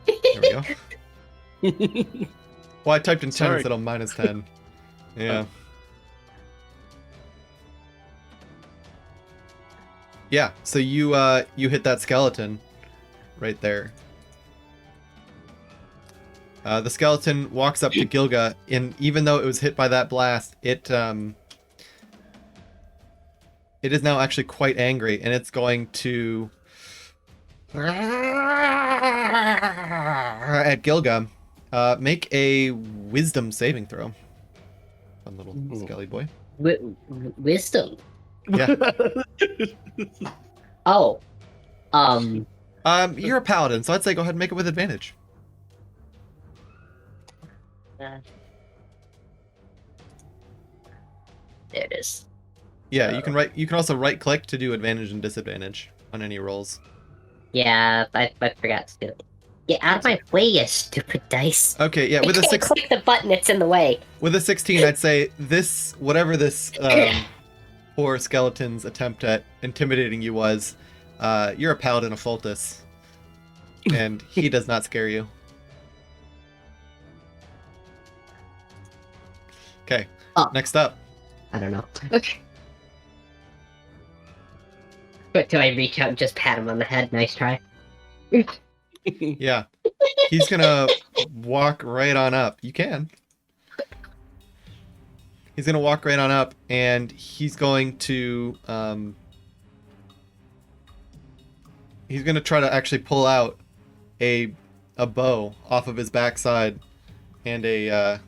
There we go. Well, I typed in 10 Sorry. instead of minus 10. Yeah. Yeah, so you hit that skeleton right there. The skeleton walks up to Gilga, and even though it was hit by that blast, it is now actually quite angry, and it's going to at Gilga. Make a wisdom saving throw. Fun little skelly boy. Wisdom. Yeah. Oh. You're a paladin, so I'd say go ahead and make it with advantage. There it is. Yeah, you can also right click to do advantage and disadvantage on any rolls. Yeah, I forgot to do it. Get out of my way, you stupid dice. Okay, yeah, with I a can't 6 click the button, it's in the way. with a 16, I'd say this whatever this poor skeleton's attempt at intimidating you was, you're a paladin of Foltus, and he does not scare you. Okay, next up. I don't know. Okay. But do I reach out and just pat him on the head? Nice try. Yeah, he's gonna walk right on up. You can. He's gonna walk right on up, and he's going to he's gonna try to actually pull out a bow off of his backside and a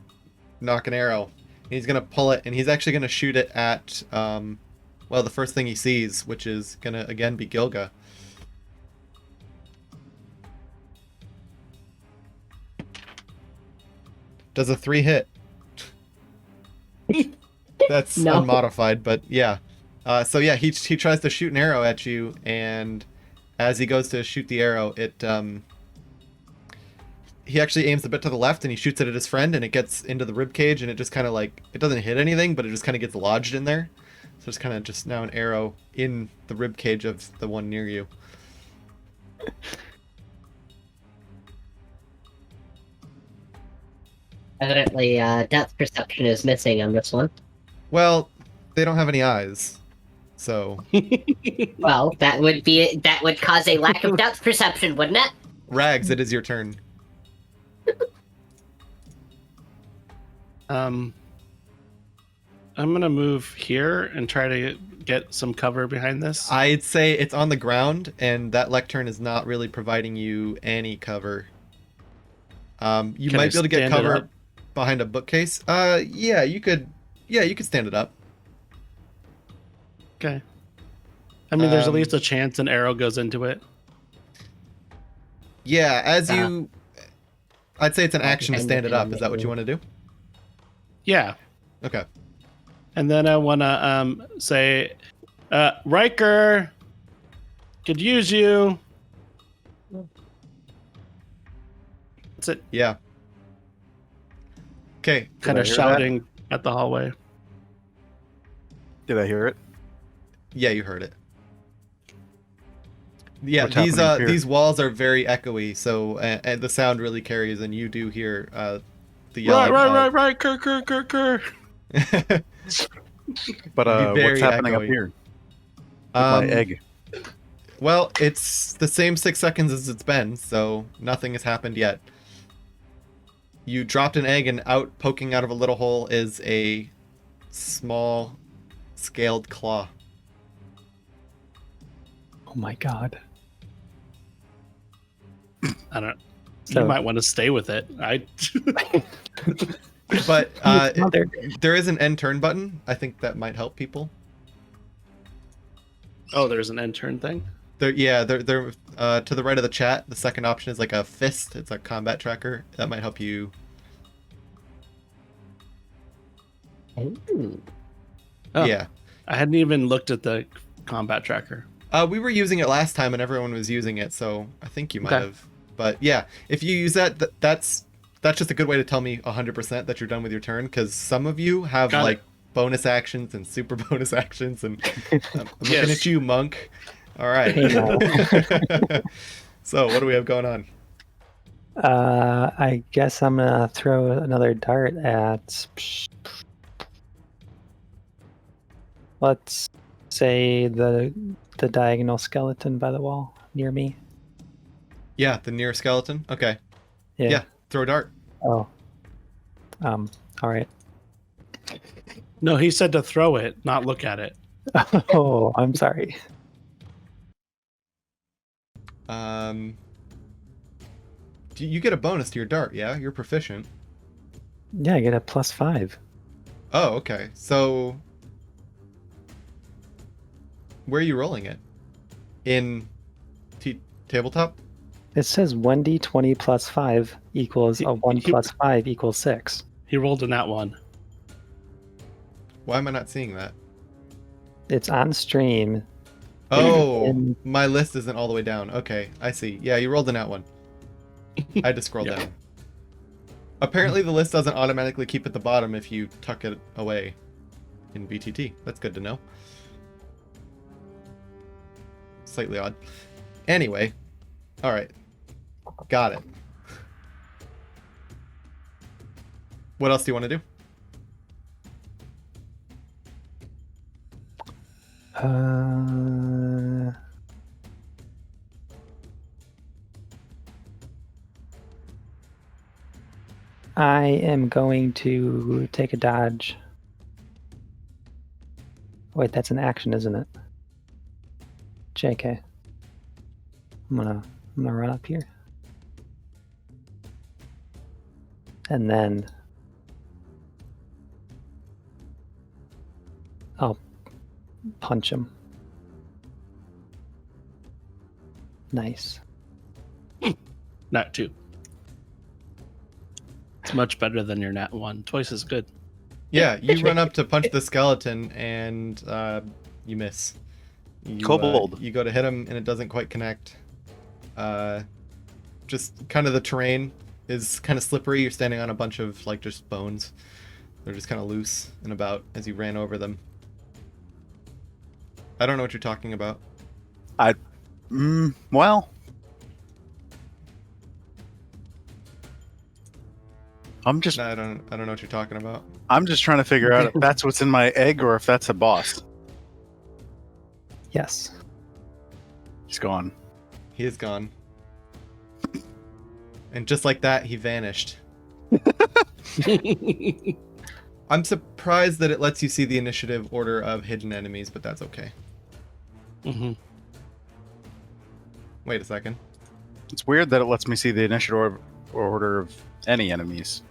knock an arrow. He's gonna pull it, and he's actually gonna shoot it at well, the first thing he sees, which is gonna again be Gilga. Does a 3 hit? That's No. unmodified, but yeah. So yeah, he tries to shoot an arrow at you, and as he goes to shoot the arrow, he actually aims a bit to the left and he shoots it at his friend and it gets into the rib cage and it just kind of like, it doesn't hit anything, but it just kind of gets lodged in there. So it's kind of just now an arrow in the rib cage of the one near you. Evidently, depth perception is missing on this one. Well, they don't have any eyes, so Well, that would cause a lack of depth perception, wouldn't it? Rags, it is your turn. I'm gonna move here and try to get some cover behind this. I'd say it's on the ground, and that lectern is not really providing you any cover. You Can might I be able to get stand it cover up? behind a bookcase. Yeah, you could stand it up. Okay. I mean, there's at Um, least a chance an arrow goes into it. Yeah, I'd say it's an action to behind stand the it up. Is helmet, that what you want to do? Yeah. Okay. And then I want to say, Riker, could use you. That's it. Yeah. Okay. Kind I of hear shouting at the hallway. Did I hear it? Yeah, you heard it. Yeah, What's happening here? these walls are very echoey, so and the sound really carries, and you do hear the yelling. Right, Kerr. But It'd be very what's happening up echoey. here? With my egg. Well, it's the same 6 seconds as it's been, so nothing has happened yet. You dropped an egg, and out, poking out of a little hole, is a small, scaled claw. Oh my god. I don't. So- You might want to stay with it. But Mother. there is an end turn button. I think that might help people. Oh, there's an end turn thing. They're to the right of the chat. The second option is like a fist. It's a combat tracker. That might help you. Ooh. Oh. Yeah. I hadn't even looked at the combat tracker. We were using it last time and everyone was using it, so I think you might Okay. have. But yeah, if you use that, that's just a good way to tell me 100% that you're done with your turn, because some of you have Got like it. bonus actions and super bonus actions, and I'm looking Yes. at you, Monk. All right. Hey, now. So what do we have going on? I guess I'm gonna throw another dart at. Let's say the diagonal skeleton by the wall near me. Yeah, the near skeleton. Okay. Yeah. Yeah. Throw a dart. Oh. All right. No, he said to throw it, not look at it. Oh, I'm sorry. You get a bonus to your dart. Yeah, you're proficient. Yeah, I get a +5. Oh, okay. So, where are you rolling it? In tabletop? It says 1d20 plus 5 equals a 1 he- plus 5 equals 6. He rolled in that one. Why am I not seeing that? It's on stream. Oh, in- my list isn't all the way down. Okay, I see. Yeah, you rolled in that one. I had to scroll Yeah. down. Apparently, the list doesn't automatically keep at the bottom if you tuck it away in BTT. That's good to know. Slightly odd. Anyway, all right. Got it. What else do you want to do? I am going to take a dodge. Wait, that's an action, isn't it? JK. I'm gonna run up here. And then I'll punch him. Nice. Nat 2. It's much better than your nat 1. Twice as good. Yeah, you run up to punch the skeleton and you miss. Kobold. You go to hit him and it doesn't quite connect. Just kind of the terrain is kind of slippery. You're standing on a bunch of like just bones. They're just kind of loose and about as you ran over them. I don't know what you're talking about. Well, I'm just No, I don't know what you're talking about. I'm just trying to figure out if that's what's in my egg or if that's a boss. Yes. He's gone. He is gone. And just like that, he vanished. I'm surprised that it lets you see the initiative order of hidden enemies, but that's okay. Mm-hmm. Wait a second. It's weird that it lets me see the initiative order of any enemies.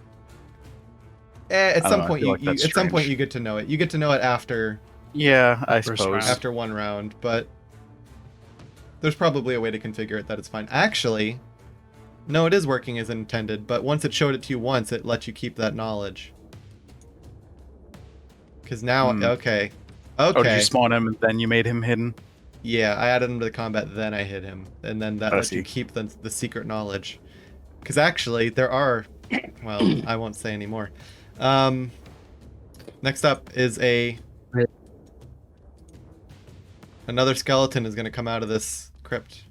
At I some don't know, I point, feel like that's at some point strange. you get to know it. You get to know it after Yeah, I First suppose. round. after one round, but there's probably a way to configure it that it's fine. Actually, no, it is working as intended, but once it showed it to you once, it lets you keep that knowledge. Because now, okay. Oh, did Okay. you spawn him and then you made him hidden? Yeah, I added him to the combat, then I hit him. And then that I lets you see. keep the secret knowledge. Because actually, there are... Well, I won't say any more. Next up is another skeleton is going to come out of this crypt.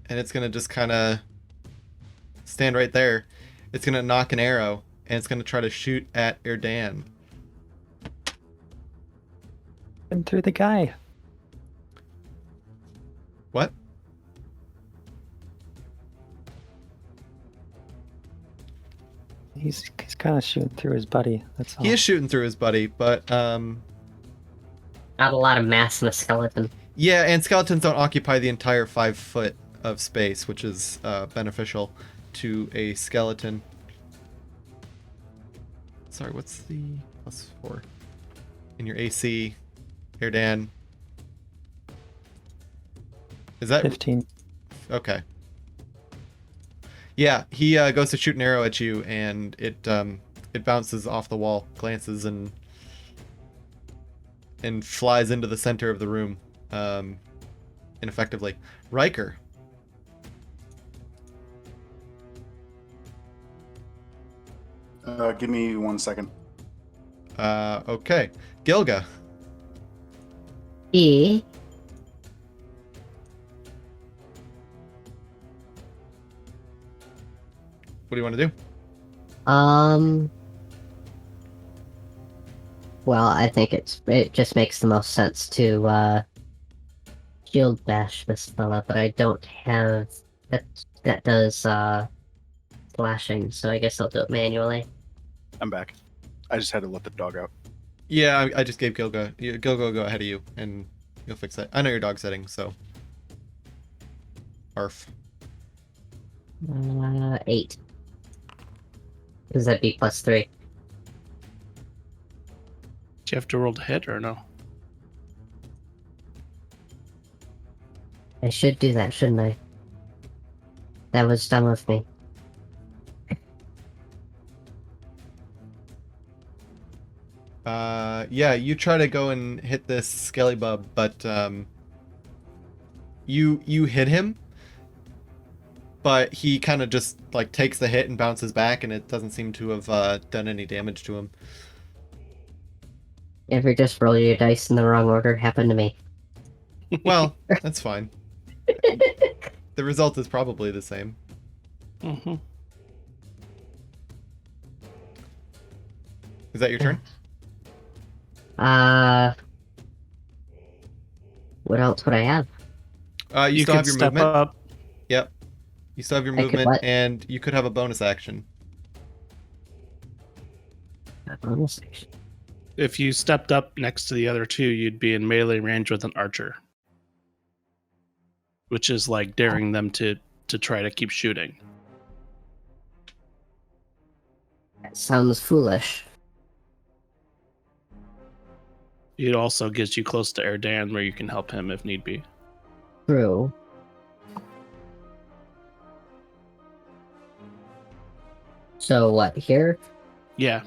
And it's going to just kind of stand right there. It's going to knock an arrow, and it's going to try to shoot at Erdan. And through the guy. What? He's kind of shooting through his buddy. That's all. He is shooting through his buddy, but Not a lot of mass in a skeleton. yeah, and skeletons don't occupy the entire 5 foot of space, which is beneficial to a skeleton. Sorry, what's the +4 in your AC, Erdan? Is that 15. okay? Yeah, he goes to shoot an arrow at you, and it bounces off the wall, glances, and flies into the center of the room, ineffectively. Riker. Give me 1 second. Okay. Gilga. E. What do you want to do? Well, I think it just makes the most sense to shield bash this fella, but I don't have that does slashing, so I guess I'll do it manually. I'm back. I just had to let the dog out. Yeah, I just gave Gilga. Gilga will go ahead of you, and you'll fix that. I know your dog setting, so. Arf. 8. Because that'd be +3. Do you have to roll to hit or no? I should do that, shouldn't I? That was done with me. Yeah, you try to go and hit this skelly bub, but you hit him, but he kind of just like takes the hit and bounces back, and it doesn't seem to have done any damage to him. Ever just roll your dice in the wrong order? Happened to me. Well, that's fine. The result is probably the same. Mm-hmm. Is that your turn? What else would I have? You still could have your step movement. up. Yep. You still have your I could movement, what? and you could have a bonus action. Bonus action. If you stepped up next to the other two, you'd be in melee range with an archer, which is like daring them to try to keep shooting. That sounds foolish. It also gets you close to Erdan, where you can help him if need be. True. So what, here? Yeah.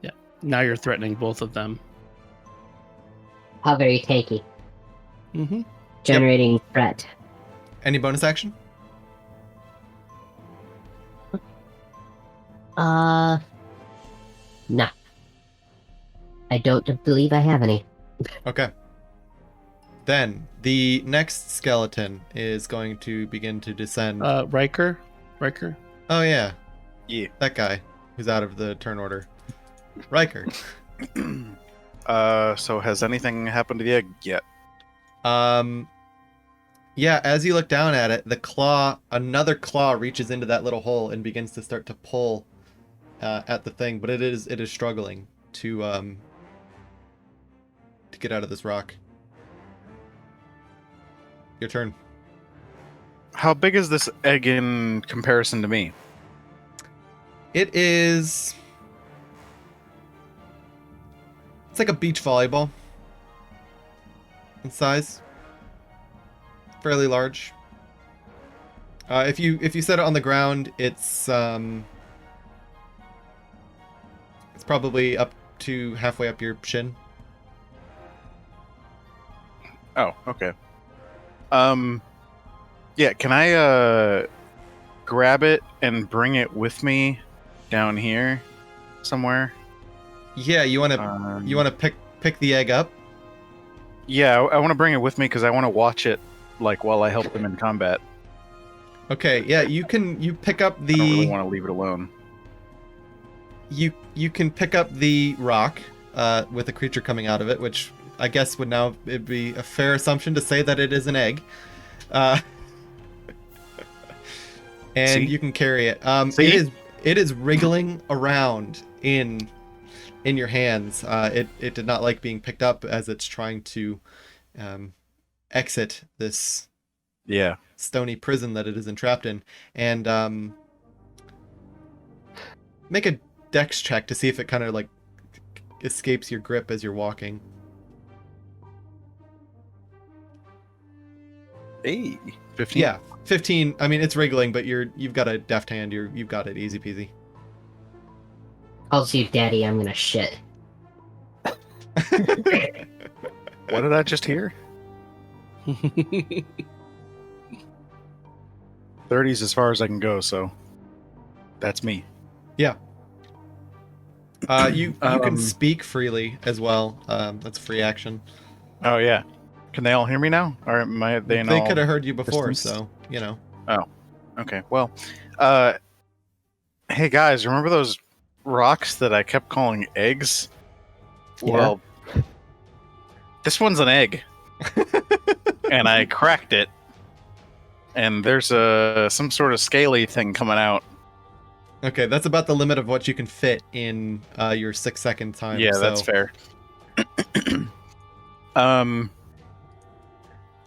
Yeah. Now you're threatening both of them. How very tanky. Mm-hmm. Generating threat. Any bonus action? No. I don't believe I have any. Okay. Then the next skeleton is going to begin to descend. Riker. Oh yeah, Yeah. that guy who's out of the turn order. Riker. So has anything happened to the egg yet? Yeah, as you look down at it, another claw reaches into that little hole and begins to start to pull at the thing, but it is struggling to get out of this rock. Your turn. How big is this egg in comparison to me? It is. It's like a beach volleyball in size. Fairly large. If you set it on the ground, it's probably up to halfway up your shin. Oh, okay. Yeah, can I grab it and bring it with me down here somewhere? Yeah, you want to pick the egg up? Yeah, I want to bring it with me because I want to watch it like while I help them in combat. Okay, yeah, you pick up I don't really want to leave it alone. You can pick up the rock with a creature coming out of it, which I guess it'd be a fair assumption to say that it is an egg. And See? you can carry it. See? It is wriggling around in your hands. It did not like being picked up as it's trying to exit this stony prison that it is entrapped in. And make a dex check to see if it kind of like escapes your grip as you're walking. Hey, 15. Yeah, 15. I mean, it's wriggling, but you've got a deft hand. You've got it easy peasy. Calls you daddy, I'm gonna shit. What did I just hear? 30's as far as I can go, so that's me. Yeah. You can speak freely as well. That's a free action. Oh yeah. Can they all hear me now? Or am I they They all could have heard you before, distance? so you know. Oh. Okay. Well, hey guys, remember those rocks that I kept calling eggs? Yeah. Well, this one's an egg. And I cracked it. And there's some sort of scaly thing coming out. Okay, that's about the limit of what you can fit in your 6-second time. Yeah, so. that's fair.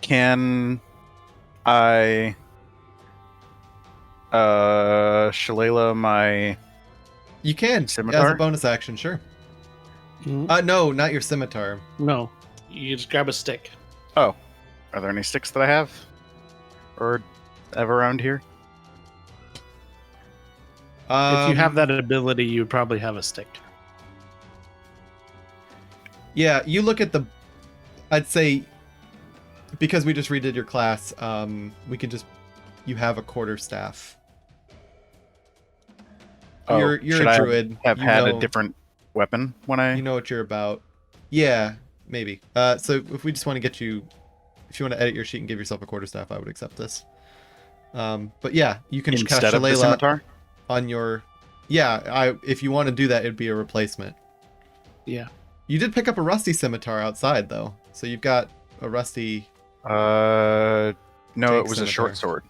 Can I shillelagh my You can. Scimitar? As a bonus action, sure. Mhm. No, not your scimitar. No, you just grab a stick. Oh. Are there any sticks that I have? Or have around here? If you have that ability, you would probably have a stick. Yeah, you look at I'd say, because we just redid your class, you have a quarterstaff. Oh, You're should a I druid. have you had know, a different weapon when I... You know what you're about. Yeah, maybe. So if we just want to get you, if you want to edit your sheet and give yourself a quarterstaff, I would accept this. But yeah, you can Instead cast of the Shillelagh scimitar? on your. Yeah, if you want to do that, it'd be a replacement. Yeah. You did pick up a rusty scimitar outside, though, so you've got a rusty. No, Tank it was scimitar. a short sword.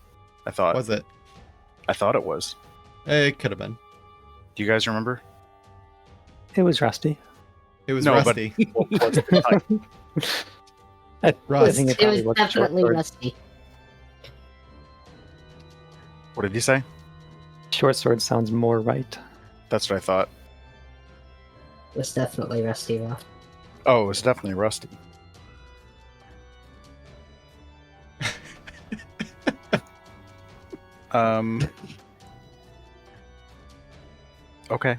I thought. Was it? I thought it was. It could have been. Do you guys remember? It was rusty. It was No, but- rusty. I Rust. think It probably was was a short definitely sword. rusty. What did you say? Short sword sounds more right. That's what I thought. It was definitely rusty though. Oh, it was definitely rusty. Okay.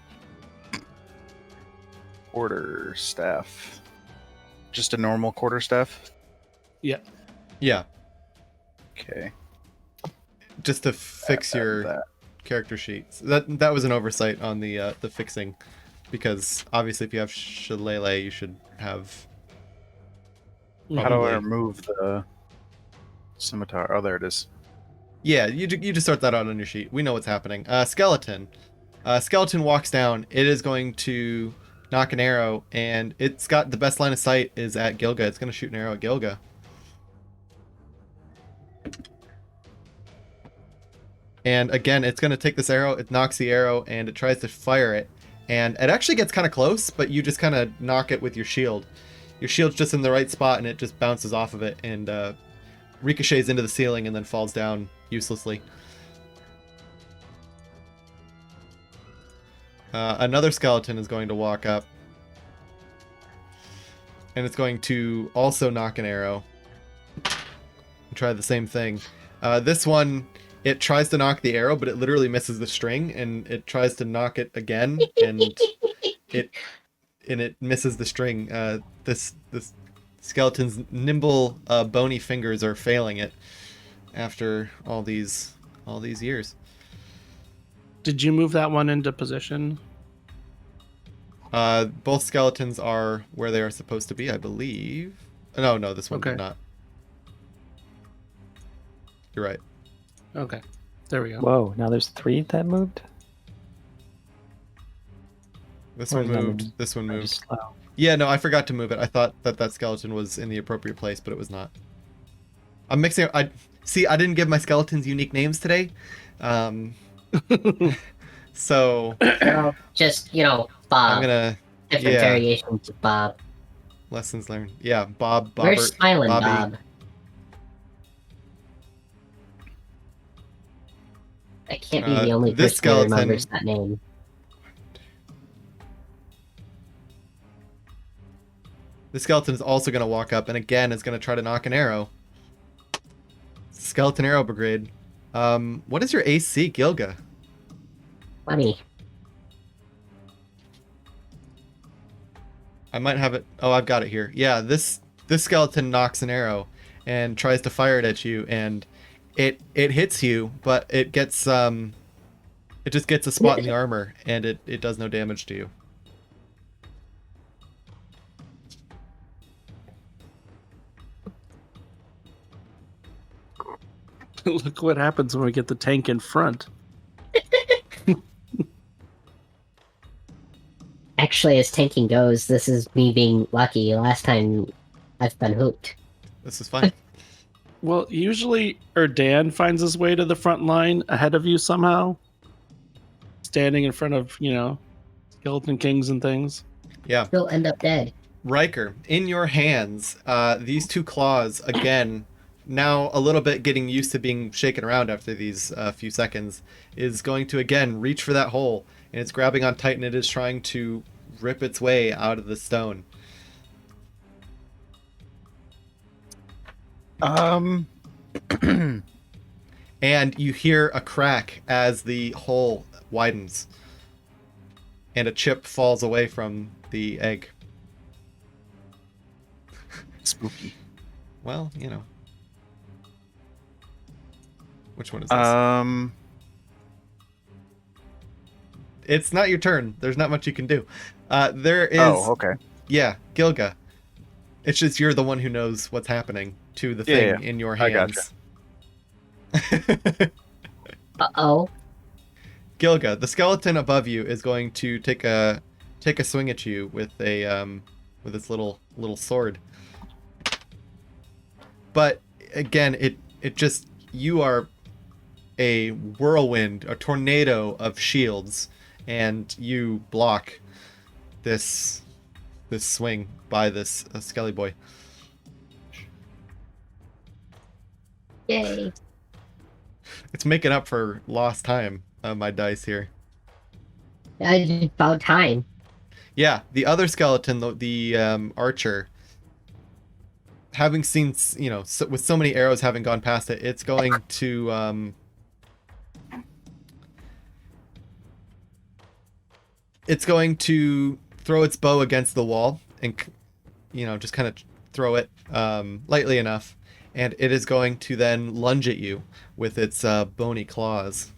Quarter staff. Just a normal quarter staff? Yeah. Yeah, Okay. just to fix your That. character sheet. So that was an oversight on the fixing, because obviously if you have Shillelagh, you should have. How do I Probably. remove the scimitar? Oh, there it is. Yeah, you just sort that out on your sheet. We know what's happening. Skeleton. Skeleton walks down. It is going to knock an arrow, and it's got the best line of sight is at Gilga. It's going to shoot an arrow at Gilga. And again, it's going to take this arrow. It knocks the arrow, and it tries to fire it. And it actually gets kind of close, but you just kind of knock it with your shield. Your shield's just in the right spot, and it just bounces off of it and ricochets into the ceiling and then falls down uselessly. Another skeleton is going to walk up. And it's going to also knock an arrow. And try the same thing. This one, it tries to knock the arrow, but it literally misses the string, and it tries to knock it again, and it misses the string. This skeleton's nimble, bony fingers are failing it after all these years. Did you move that one into position? Both skeletons are where they are supposed to be, I believe. No, this one did Okay. not. You're right. Okay. There we go. Whoa, now there's 3 that moved? This Or one is that moved. moving- This one or moved. just slow? Yeah, no, I forgot to move it. I thought that skeleton was in the appropriate place, but it was not. I'm mixing. I didn't give my skeletons unique names today. So Well, just, I'm Bob. gonna Different yeah. variations of Bob. lessons learned. Yeah, Bob. Where's Bobbert, Smiling Bobby. Bob? I can't be the only this person who skeleton- remembers that name. The skeleton is also gonna walk up, and again is gonna try to knock an arrow. Skeleton Arrow Brigade. What is your AC, Gilga? Funny. I might have it. Oh, I've got it here. Yeah, this skeleton knocks an arrow and tries to fire it at you, and it hits you, but it gets it just gets a spot in the armor, and it does no damage to you. Look what happens when we get the tank in front. Actually, as tanking goes, this is me being lucky. Last time I've been hooped. This is fine. Well, usually Erdan finds his way to the front line ahead of you somehow. Standing in front of, skeleton kings and things. Yeah. He'll end up dead. Riker, in your hands, these 2 claws, again, now a little bit getting used to being shaken around after these few seconds, is going to again reach for that hole, and it's grabbing on tight, and it is trying to rip its way out of the stone. And you hear a crack as the hole widens, and a chip falls away from the egg. Spooky. Well, Which one is this? It's not your turn. There's not much you can do. There is. Oh, okay. Yeah, Gilga. It's just you're the one who knows what's happening to the thing in your I hands. Uh-oh. Gilga, the skeleton above you is going to take a swing at you with with its little sword. But again, it just, you are a whirlwind, a tornado of shields, and you block this swing by this Skelly boy. Yay. It's making up for lost time on my dice here. About time. Yeah, the other skeleton, the archer, having seen, with so many arrows having gone past it, it's going to throw its bow against the wall and, just kind of throw it lightly enough. and it is going to then lunge at you with its bony claws.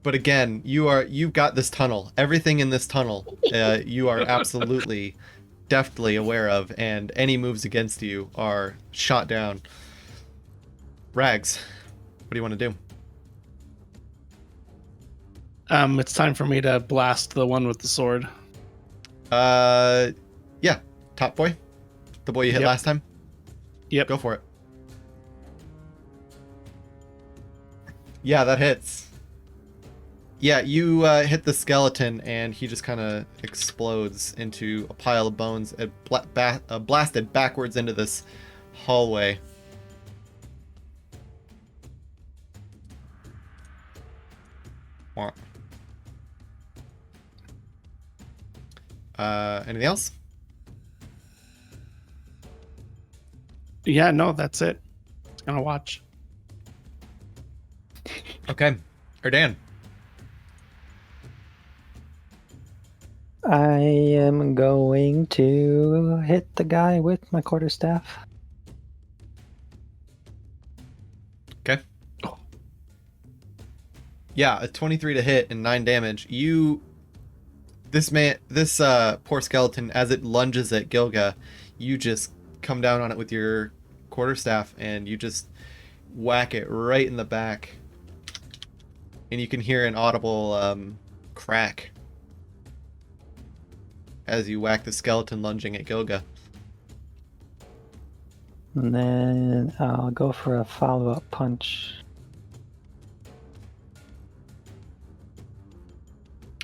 But again, you've got this tunnel. Everything in this tunnel, you are absolutely deftly aware of, and any moves against you are shot down. Rags, what do you want to do? It's time for me to blast the one with the sword. Yeah, top boy, the boy you hit Yep. last time. Yep. Go for it. Yeah, that hits. Yeah, you hit the skeleton, and he just kind of explodes into a pile of bones, and blasted backwards into this hallway. Wah. Anything else? Yeah, no, that's it. Just gonna watch. Okay. Erdan. I am going to hit the guy with my quarterstaff. Okay. Yeah, a 23 to hit and 9 damage. This poor skeleton, as it lunges at Gilga, you just come down on it with your quarterstaff and you just whack it right in the back. And you can hear an audible crack as you whack the skeleton lunging at Gilga. And then I'll go for a follow-up punch.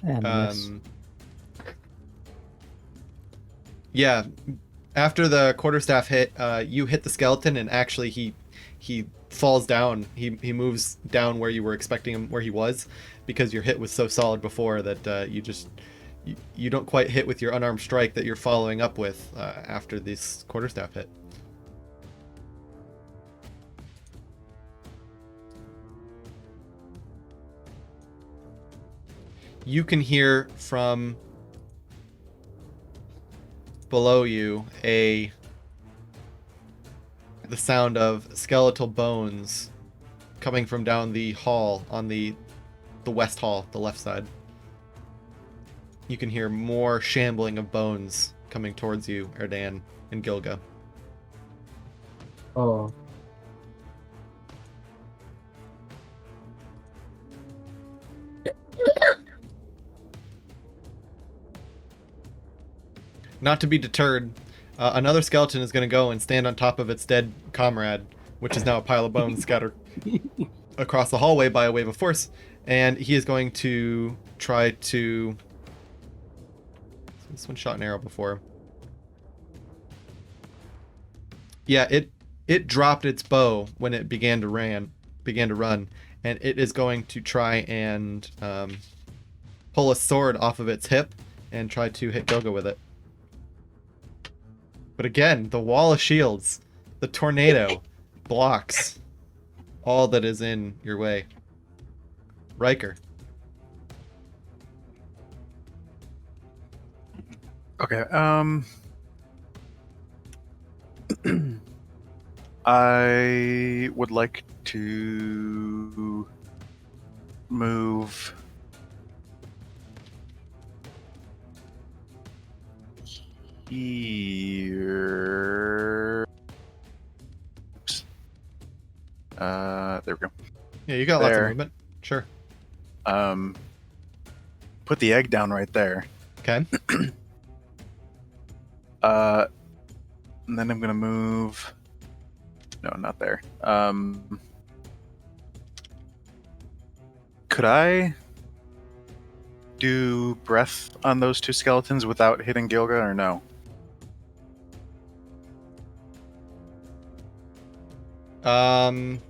And miss. Yeah, after the quarterstaff hit, you hit the skeleton, and actually he falls down. He moves down where you were expecting him, where he was, because your hit was so solid before that you don't quite hit with your unarmed strike that you're following up with after this quarterstaff hit. You can hear from below you the sound of skeletal bones coming from down the hall on the west hall, the left side. You can hear more shambling of bones coming towards you, Erdan and Gilga. Oh. Not to be deterred, another skeleton is going to go and stand on top of its dead comrade, which is now a pile of bones scattered across the hallway by a wave of force, and he is going to try to... This one shot an arrow before. Yeah, it dropped its bow when it began to run, and it is going to try and pull a sword off of its hip and try to hit Gilga with it. But again, the wall of shields, the tornado, blocks all that is in your way. Riker. Okay, I would like to move here. Oops. There we go. Yeah, you got lots of There. movement. Sure. Put the egg down right there. Okay. And then I'm gonna move. No, not there. Could I do breath on those two skeletons without hitting Gilga, or no? Like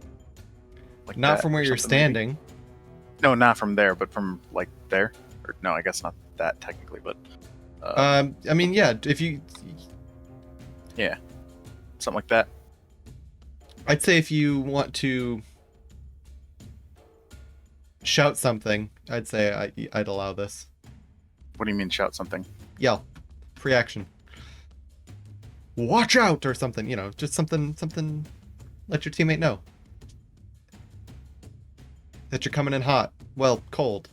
Not that from where or you're something, maybe? standing. No, not from there, but from like there. Or no, I guess not that technically, but I mean, yeah, if you... yeah, something like that. I'd say if you want to shout something, I'd say I'd allow this. What do you mean, shout something? Yell. Free action. watch out, or something, just something, let your teammate know that you're coming in hot. Well, cold.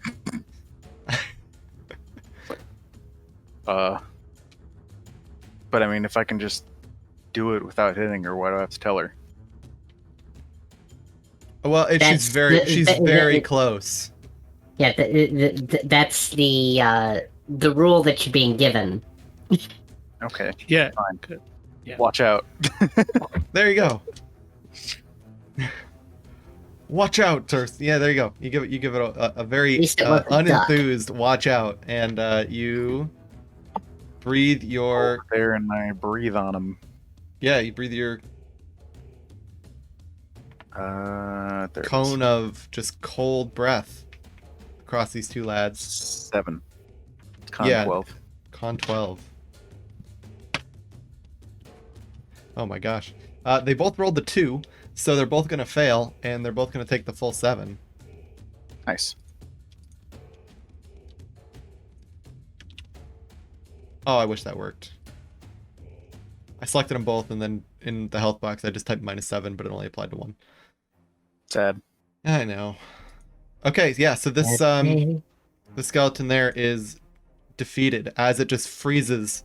But I mean, if I can just do it without hitting her, why do I have to tell her? Well, she's very close. Yeah, that's the rule that you're being given. Okay, Yeah. fine. Good. Yeah. Watch out. There you go. Watch out, or yeah, there you go. You give it a very At least it wasn't a duck. unenthused watch out, and you breathe your There, and I breathe on him. you breathe your There it is. cone of just cold breath across these two lads. 7. Con Yeah. 12. Con 12. Oh my gosh. They both rolled the 2, so they're both going to fail, and they're both going to take the full 7. Nice. Oh, I wish that worked. I selected them both, and then in the health box, I just typed -7, but it only applied to 1. Sad. I know. Okay, yeah, so this the skeleton there is defeated as it just freezes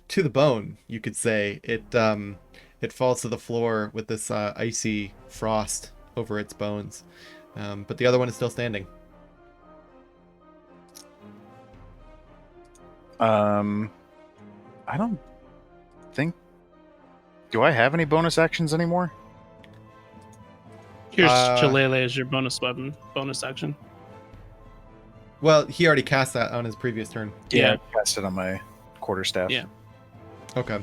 to the bone, you could say. It falls to the floor with this icy frost over its bones. But the other one is still standing. I don't think. Do I have any bonus actions anymore? Here's Chalele as your bonus weapon, bonus action. Well, he already cast that on his previous turn. Yeah. I cast it on my quarterstaff. Yeah. Okay.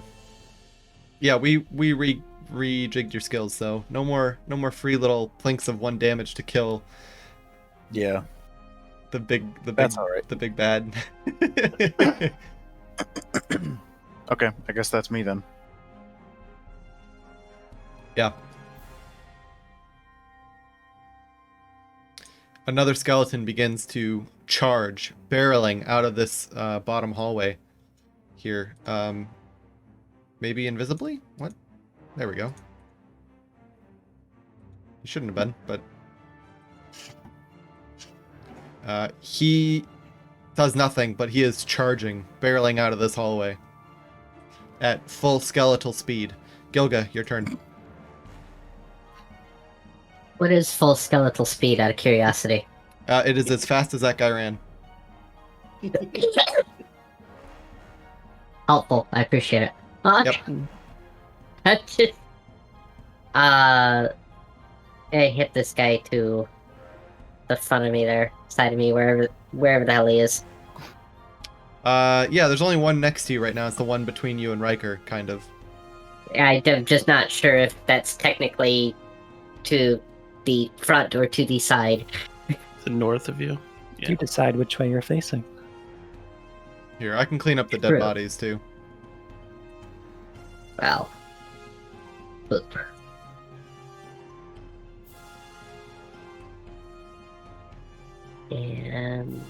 Yeah, we rejigged your skills, so no more Free little plinks of 1 damage to kill Yeah. the big That's all right. the big bad. Okay, I guess that's me then. Yeah. Another skeleton begins to charge, barreling out of this bottom hallway here. Maybe invisibly? What? There we go. He shouldn't have been, but... he does nothing, but he is charging, barreling out of this hallway at full skeletal speed. Gilga, your turn. What is full skeletal speed, out of curiosity? It is as fast as that guy ran. Helpful. I appreciate it. Yep. That's just... I hit this guy to the front of me there, side of me, wherever the hell he is. Yeah, there's only one next to you right now. It's the one between you and Riker, kind of. I'm just not sure if that's technically to the front or to the side. The north of you. Yeah. You decide which way you're facing. Here, I can clean up the dead True. bodies, too. Well. Boop. And...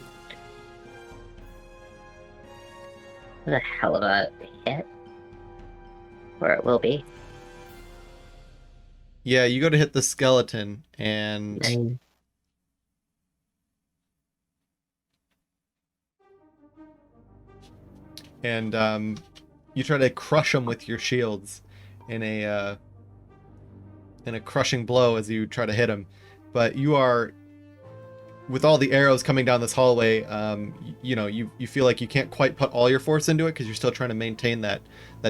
what the hell of a hit? Where it will be. Yeah, you go to hit the skeleton, and... And you try to crush him with your shields in a crushing blow as you try to hit him. But you are, with all the arrows coming down this hallway, you feel like you can't quite put all your force into it because you're still trying to maintain that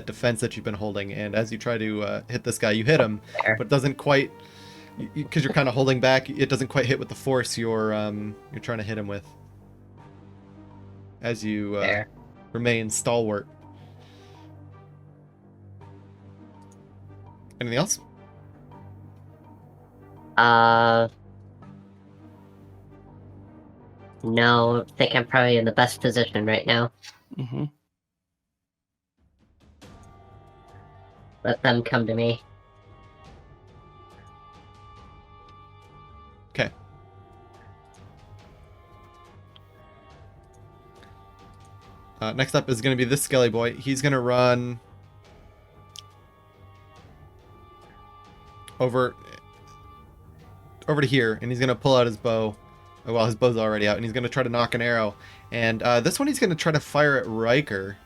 defense that you've been holding. And as you try to hit this guy, you hit him, there. but it doesn't quite, because you're kind of holding back. It doesn't quite hit with the force you're trying to hit him with. As you There. remain stalwart. Anything else? No, I think I'm probably in the best position right now. Mm-hmm. Let them come to me. Okay. Next up is going to be this Skelly boy. He's going to run over to here, and he's gonna pull out his bow. Well, his bow's already out, and he's gonna try to knock an arrow. And this one he's gonna try to fire at Riker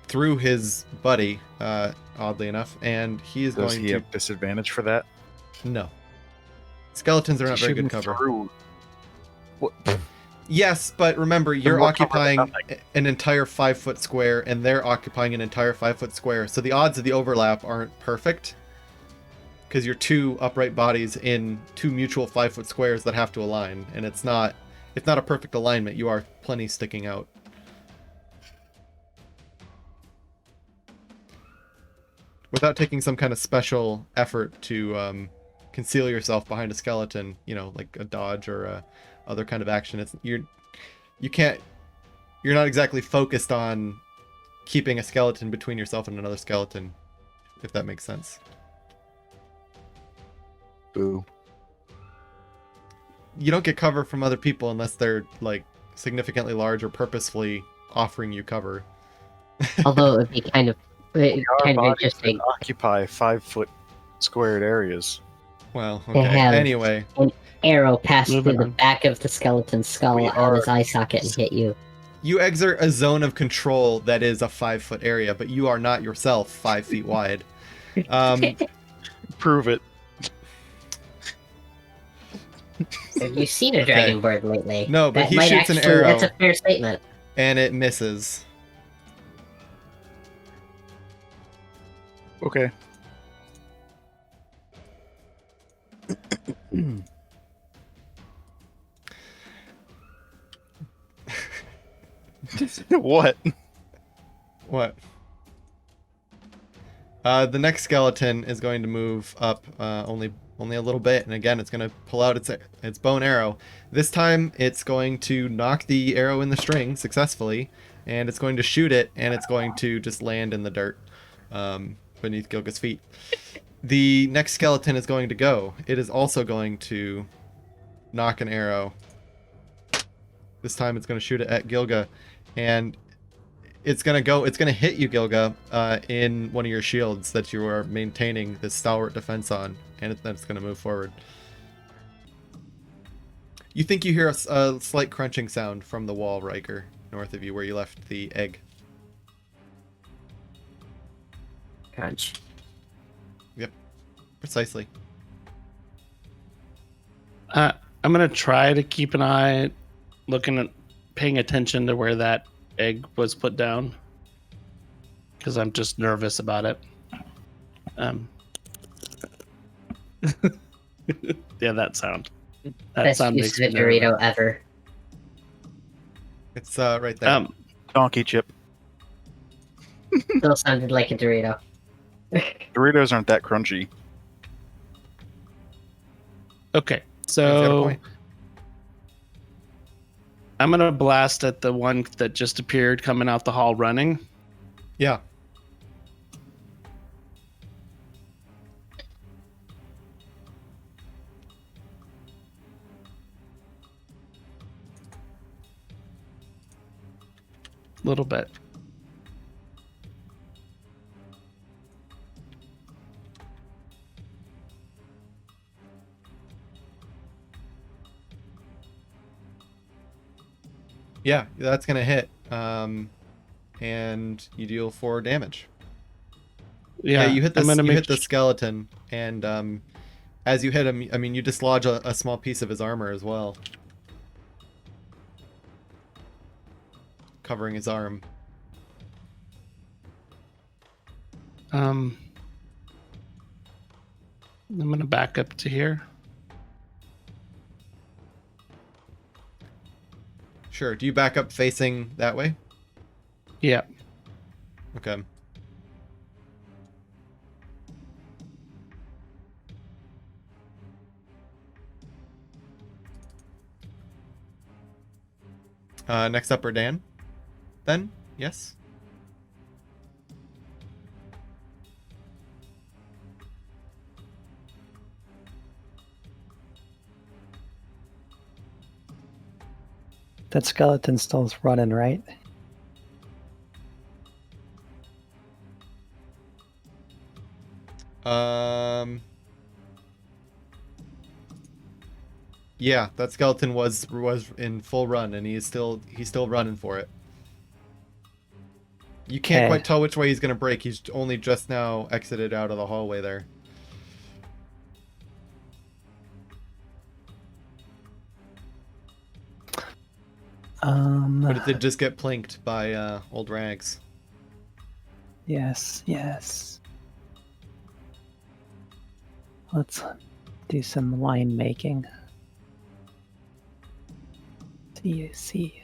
through his buddy, oddly enough, and he is Does going he to. have disadvantage for that? No. Skeletons are not very good cover. What? Yes, but remember, you're more cover than occupying an entire 5-foot square, and they're occupying an entire 5-foot square. So the odds of the overlap aren't perfect, because you're two upright bodies in two mutual 5-foot squares that have to align, and it's not a perfect alignment. You are plenty sticking out. Without taking some kind of special effort to conceal yourself behind a skeleton, like a dodge or a other kind of action, you're not exactly focused on keeping a skeleton between yourself and another skeleton, if that makes sense. Boo. You don't get cover from other people unless they're like significantly large or purposefully offering you cover. Although it would be kind of Bodies interesting. that occupy 5-foot squared areas. Well, They okay. have- Anyway, Arrow passed Moving through the on. back of the skeleton's skull We on his are- eye socket and hit you. you exert a zone of control that is a 5-foot area, but you are not yourself 5 feet wide. Prove it. Have you seen a Okay. dragonborn lately? No, but That he might shoots an actually- arrow. That's a fair statement. And it misses. Okay. What? What? The next skeleton is going to move up only a little bit, and again, it's going to pull out its bow and arrow. This time, it's going to knock the arrow in the string successfully, and it's going to shoot it, and it's going to just land in the dirt beneath Gilga's feet. The next skeleton is going to go. It is also going to knock an arrow. This time, it's going to shoot it at Gilga, and it's gonna hit you, Gilga, in one of your shields that you are maintaining this stalwart defense on, and then it's gonna move forward. You think you hear a slight crunching sound from the wall, Riker, north of you, where you left the egg. Crunch. Yep, precisely. I'm gonna try to keep an eye, paying attention to where that egg was put down, because I'm just nervous about it. Yeah, that sound. That Best sound use makes of a me nervous. Dorito ever. It's right there. Donkey chip. Still sounded like a Dorito. Doritos aren't that crunchy. Okay, He's got a so point. I'm gonna blast at the one that just appeared coming out the hall running. Yeah. Little bit. Yeah, that's gonna hit. And you deal 4 damage. Yeah, You hit I'm this. gonna You make hit the skeleton, and as you hit him, I mean, you dislodge a small piece of his armor as well, covering his arm. I'm gonna back up to here. Sure. Do you back up facing that way? Yeah. Okay. Next up are Dan. Then? Yes? That skeleton still's running, right? Yeah, that skeleton was in full run, and he's still running for it. You can't Okay. quite tell which way he's gonna break. He's only just now exited out of the hallway there. But it did just get plinked by old Rags. Yes, yes. Let's do some line making. See.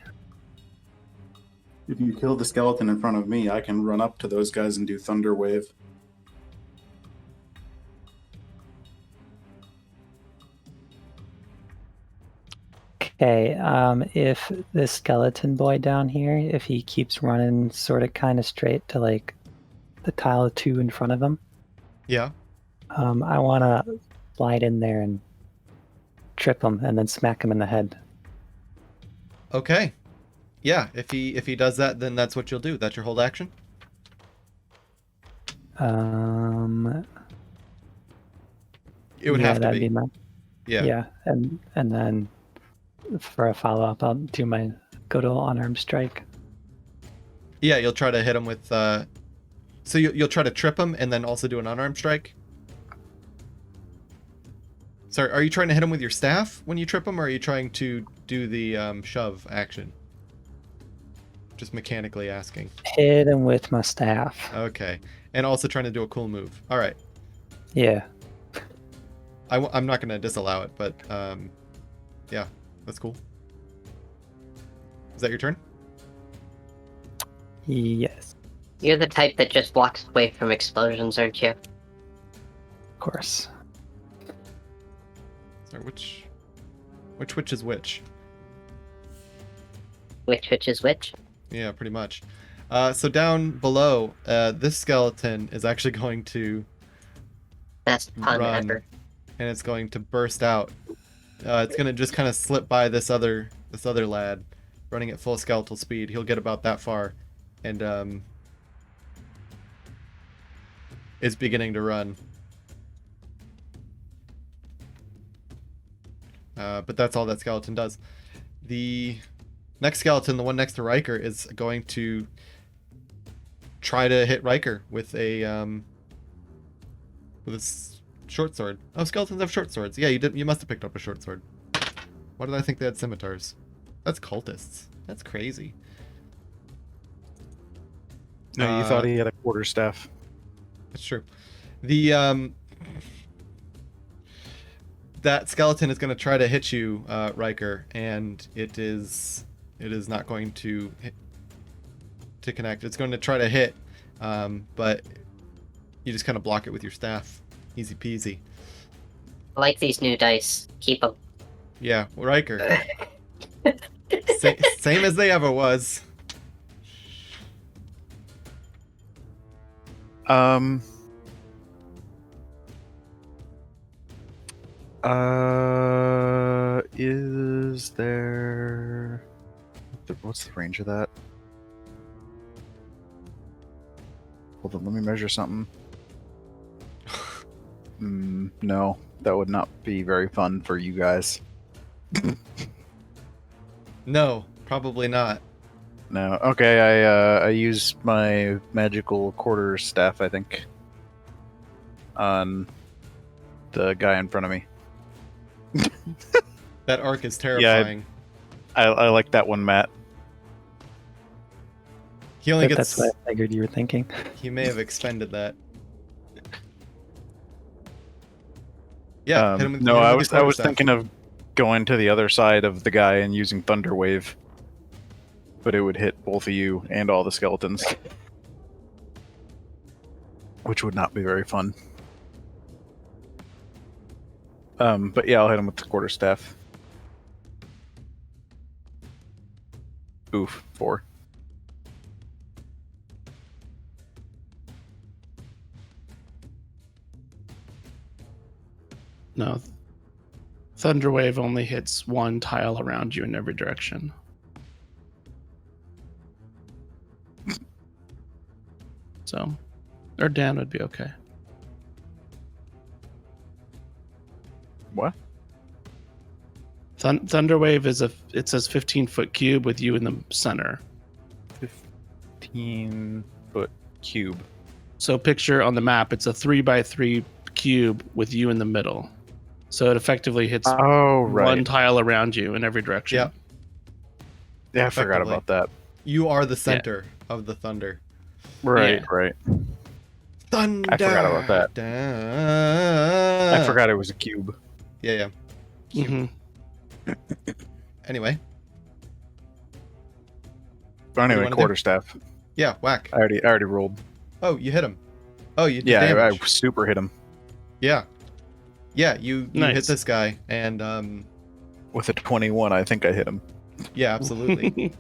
If you kill the skeleton in front of me, I can run up to those guys and do Thunder Wave. Okay, if this skeleton boy down here, if he keeps running sort of kind of straight to like the tile 2 in front of him, Yeah. I want to slide in there and trip him and then smack him in the head. Okay. Yeah, if he does that, then that's what you'll do. That's your hold action. It would have to that'd be. my Yeah. and then for a follow up, I'll do my good old unarmed strike. Yeah, you'll try to hit him with. So you'll try to trip him and then also do an unarmed strike. Sorry, are you trying to hit him with your staff when you trip him, or are you trying to do the shove action? Just mechanically asking. Hit him with my staff. Okay, and also trying to do a cool move. All right. Yeah. I'm not gonna disallow it, but yeah, that's cool. Is that your turn? Yes, You're the type that just walks away from explosions, aren't you? of course. Sorry, which is which? Which is which? Yeah, pretty much. So down below, this skeleton is actually going to Best pun run, ever. and it's going to burst out. It's gonna just kind of slip by this other lad, running at full skeletal speed. He'll get about that far, and is beginning to run. But that's all that skeleton does. The next skeleton, the one next to Riker, is going to try to hit Riker with a short sword. Oh, skeletons have short swords. Yeah, you must have picked up a short sword. Why did I think they had scimitars? That's cultists. That's crazy. No, you thought he had a quarterstaff. That's true. The that skeleton is going to try to hit you, Riker, and it is not going to connect. It's going to try to hit, but you just kind of block it with your staff. Easy peasy. I like these new dice. Keep them. Yeah, Riker. Same as they ever was. Is there... What's the range of that? Hold on, let me measure something. No, that would not be very fun for you guys. No, probably not. No, okay, I used my magical quarter staff, I think, on the guy in front of me. That arc is terrifying. I like that one, Matt. He only gets. That's what I figured you were thinking. He may have expended that. Yeah. hit him with- No, hit him I with was your I was quarterstaff. thinking of going to the other side of the guy and using Thunder Wave, but it would hit both of you and all the skeletons, which would not be very fun. But yeah, I'll hit him with the quarterstaff. Oof, 4. No. Thunderwave only hits one tile around you in every direction. So, or Dan would be okay. What? Thunderwave is it says 15-foot cube with you in the center. 15-foot cube. So picture on the map, it's a 3x3 cube with you in the middle. So it effectively hits Oh, right. one tile around you in every direction. Yep. Yeah, I forgot Effectively. about that. You are the center of the thunder. Right, Yeah. right. Thunder. I forgot about that. that. I forgot it was a cube. Yeah. hmm Anyway, But anyway, wanna do? quarterstaff. yeah, whack. I already rolled. Oh, you hit him. Oh, you did Yeah, I damage. super hit him Yeah. Yeah, you Nice. hit this guy, and with a 21. I think I hit him. yeah, absolutely.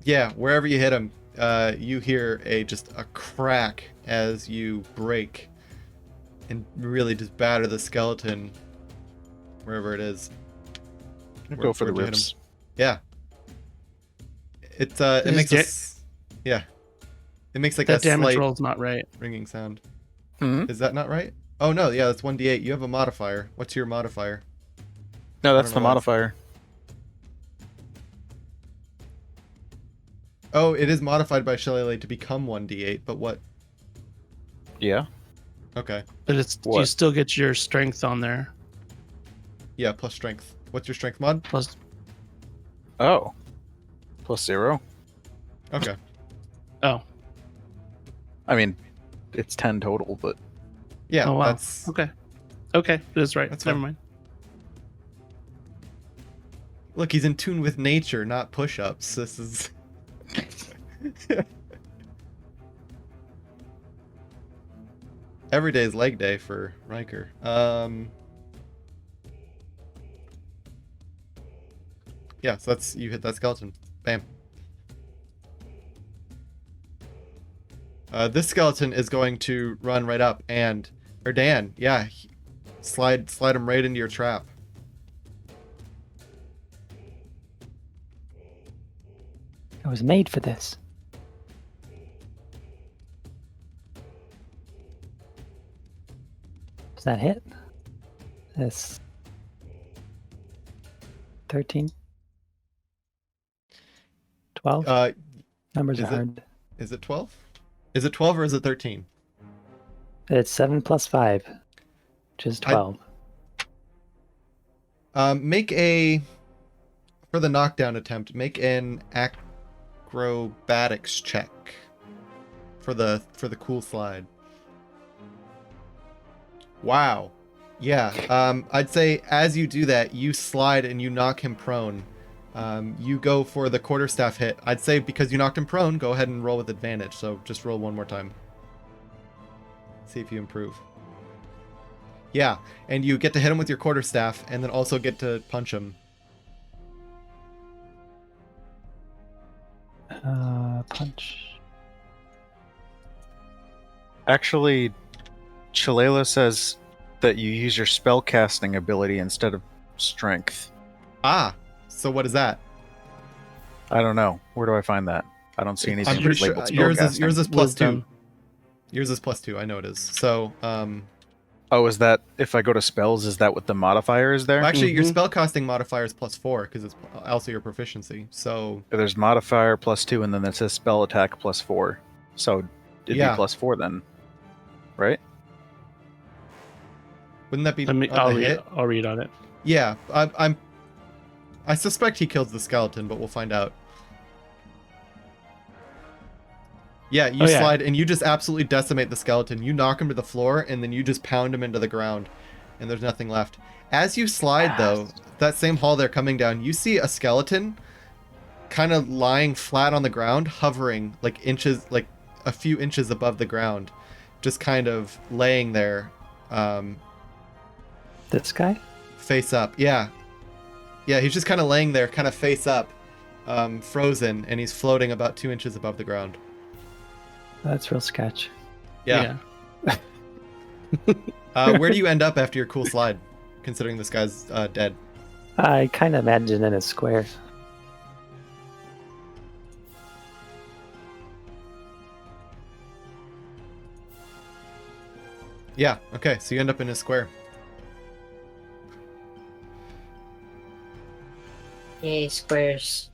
Yeah, wherever you hit him, you hear just a crack as you break and really just batter the skeleton wherever it is. Go for the where'd you hit rips. Yeah. It Is makes da- yeah. It makes like that a damage slight roll's not right. ringing sound. Hmm? Is that not right? Oh no, yeah, that's 1d8. You have a modifier. What's your modifier? No, that's I the don't know why. modifier. Oh, it is modified by Shillelagh to become 1d8, but what? Yeah. Okay. But it's you What? still get your strength on there. Yeah, plus strength. What's your strength mod? Plus, Oh. +0. Okay. oh, I mean, it's 10 total, but Yeah, oh wow. that's Okay, it is right. That's Never fine. mind. look, he's in tune with nature, not push-ups. This is every day is leg day for Riker. Yeah, so that's you hit that skeleton. Bam. This skeleton is going to run right up and, or Dan, yeah, slide him right into your trap. I was made for this. Does that hit? This 13? 12? Numbers is are it- hard. Is it 12? Is it 12 or is it 13? It's 7 plus 5, which is 12. Make for the knockdown attempt, make an acrobatics check for the cool slide. Wow. Yeah. I'd say as you do that, you slide and you knock him prone. You go for the quarterstaff hit. I'd say because you knocked him prone, go ahead and roll with advantage. So just roll one more time. See if you improve. Yeah, and you get to hit him with your quarterstaff, and then also get to punch him. Punch. actually, Chilela says that you use your spell casting ability instead of strength. Ah, so what is that? I don't know. Where do I find that? I don't see anything I'm pretty sure labeled yours spellcasting. is plus Wisdom. 2. Yours is plus 2. I know it is. So, Oh, is that if I go to spells? Is that what the modifier is there? actually, your Mhm. spellcasting modifier is plus 4 because it's also your proficiency. So, There's modifier +2, and then it says spell attack +4. So it'd Yeah. be +4 then, right? wouldn't that be Let me. on I'll the read. hit? I'll read on it. Yeah, I suspect he kills the skeleton, but we'll find out. Yeah, you Oh, yeah. slide and you just absolutely decimate the skeleton. You knock him to the floor and then you just pound him into the ground, and there's nothing left. As you slide, though, that same hall they're coming down, you see a skeleton kind of lying flat on the ground, hovering like a few inches above the ground, just kind of laying there, This guy? face up. Yeah, he's just kind of laying there, kind of face up, frozen, and he's floating about 2 inches above the ground. That's real sketch. Yeah. Where do you end up after your cool slide, considering this guy's dead? I kind of imagine in a square. Yeah, okay, so you end up in a square. Yay, squares.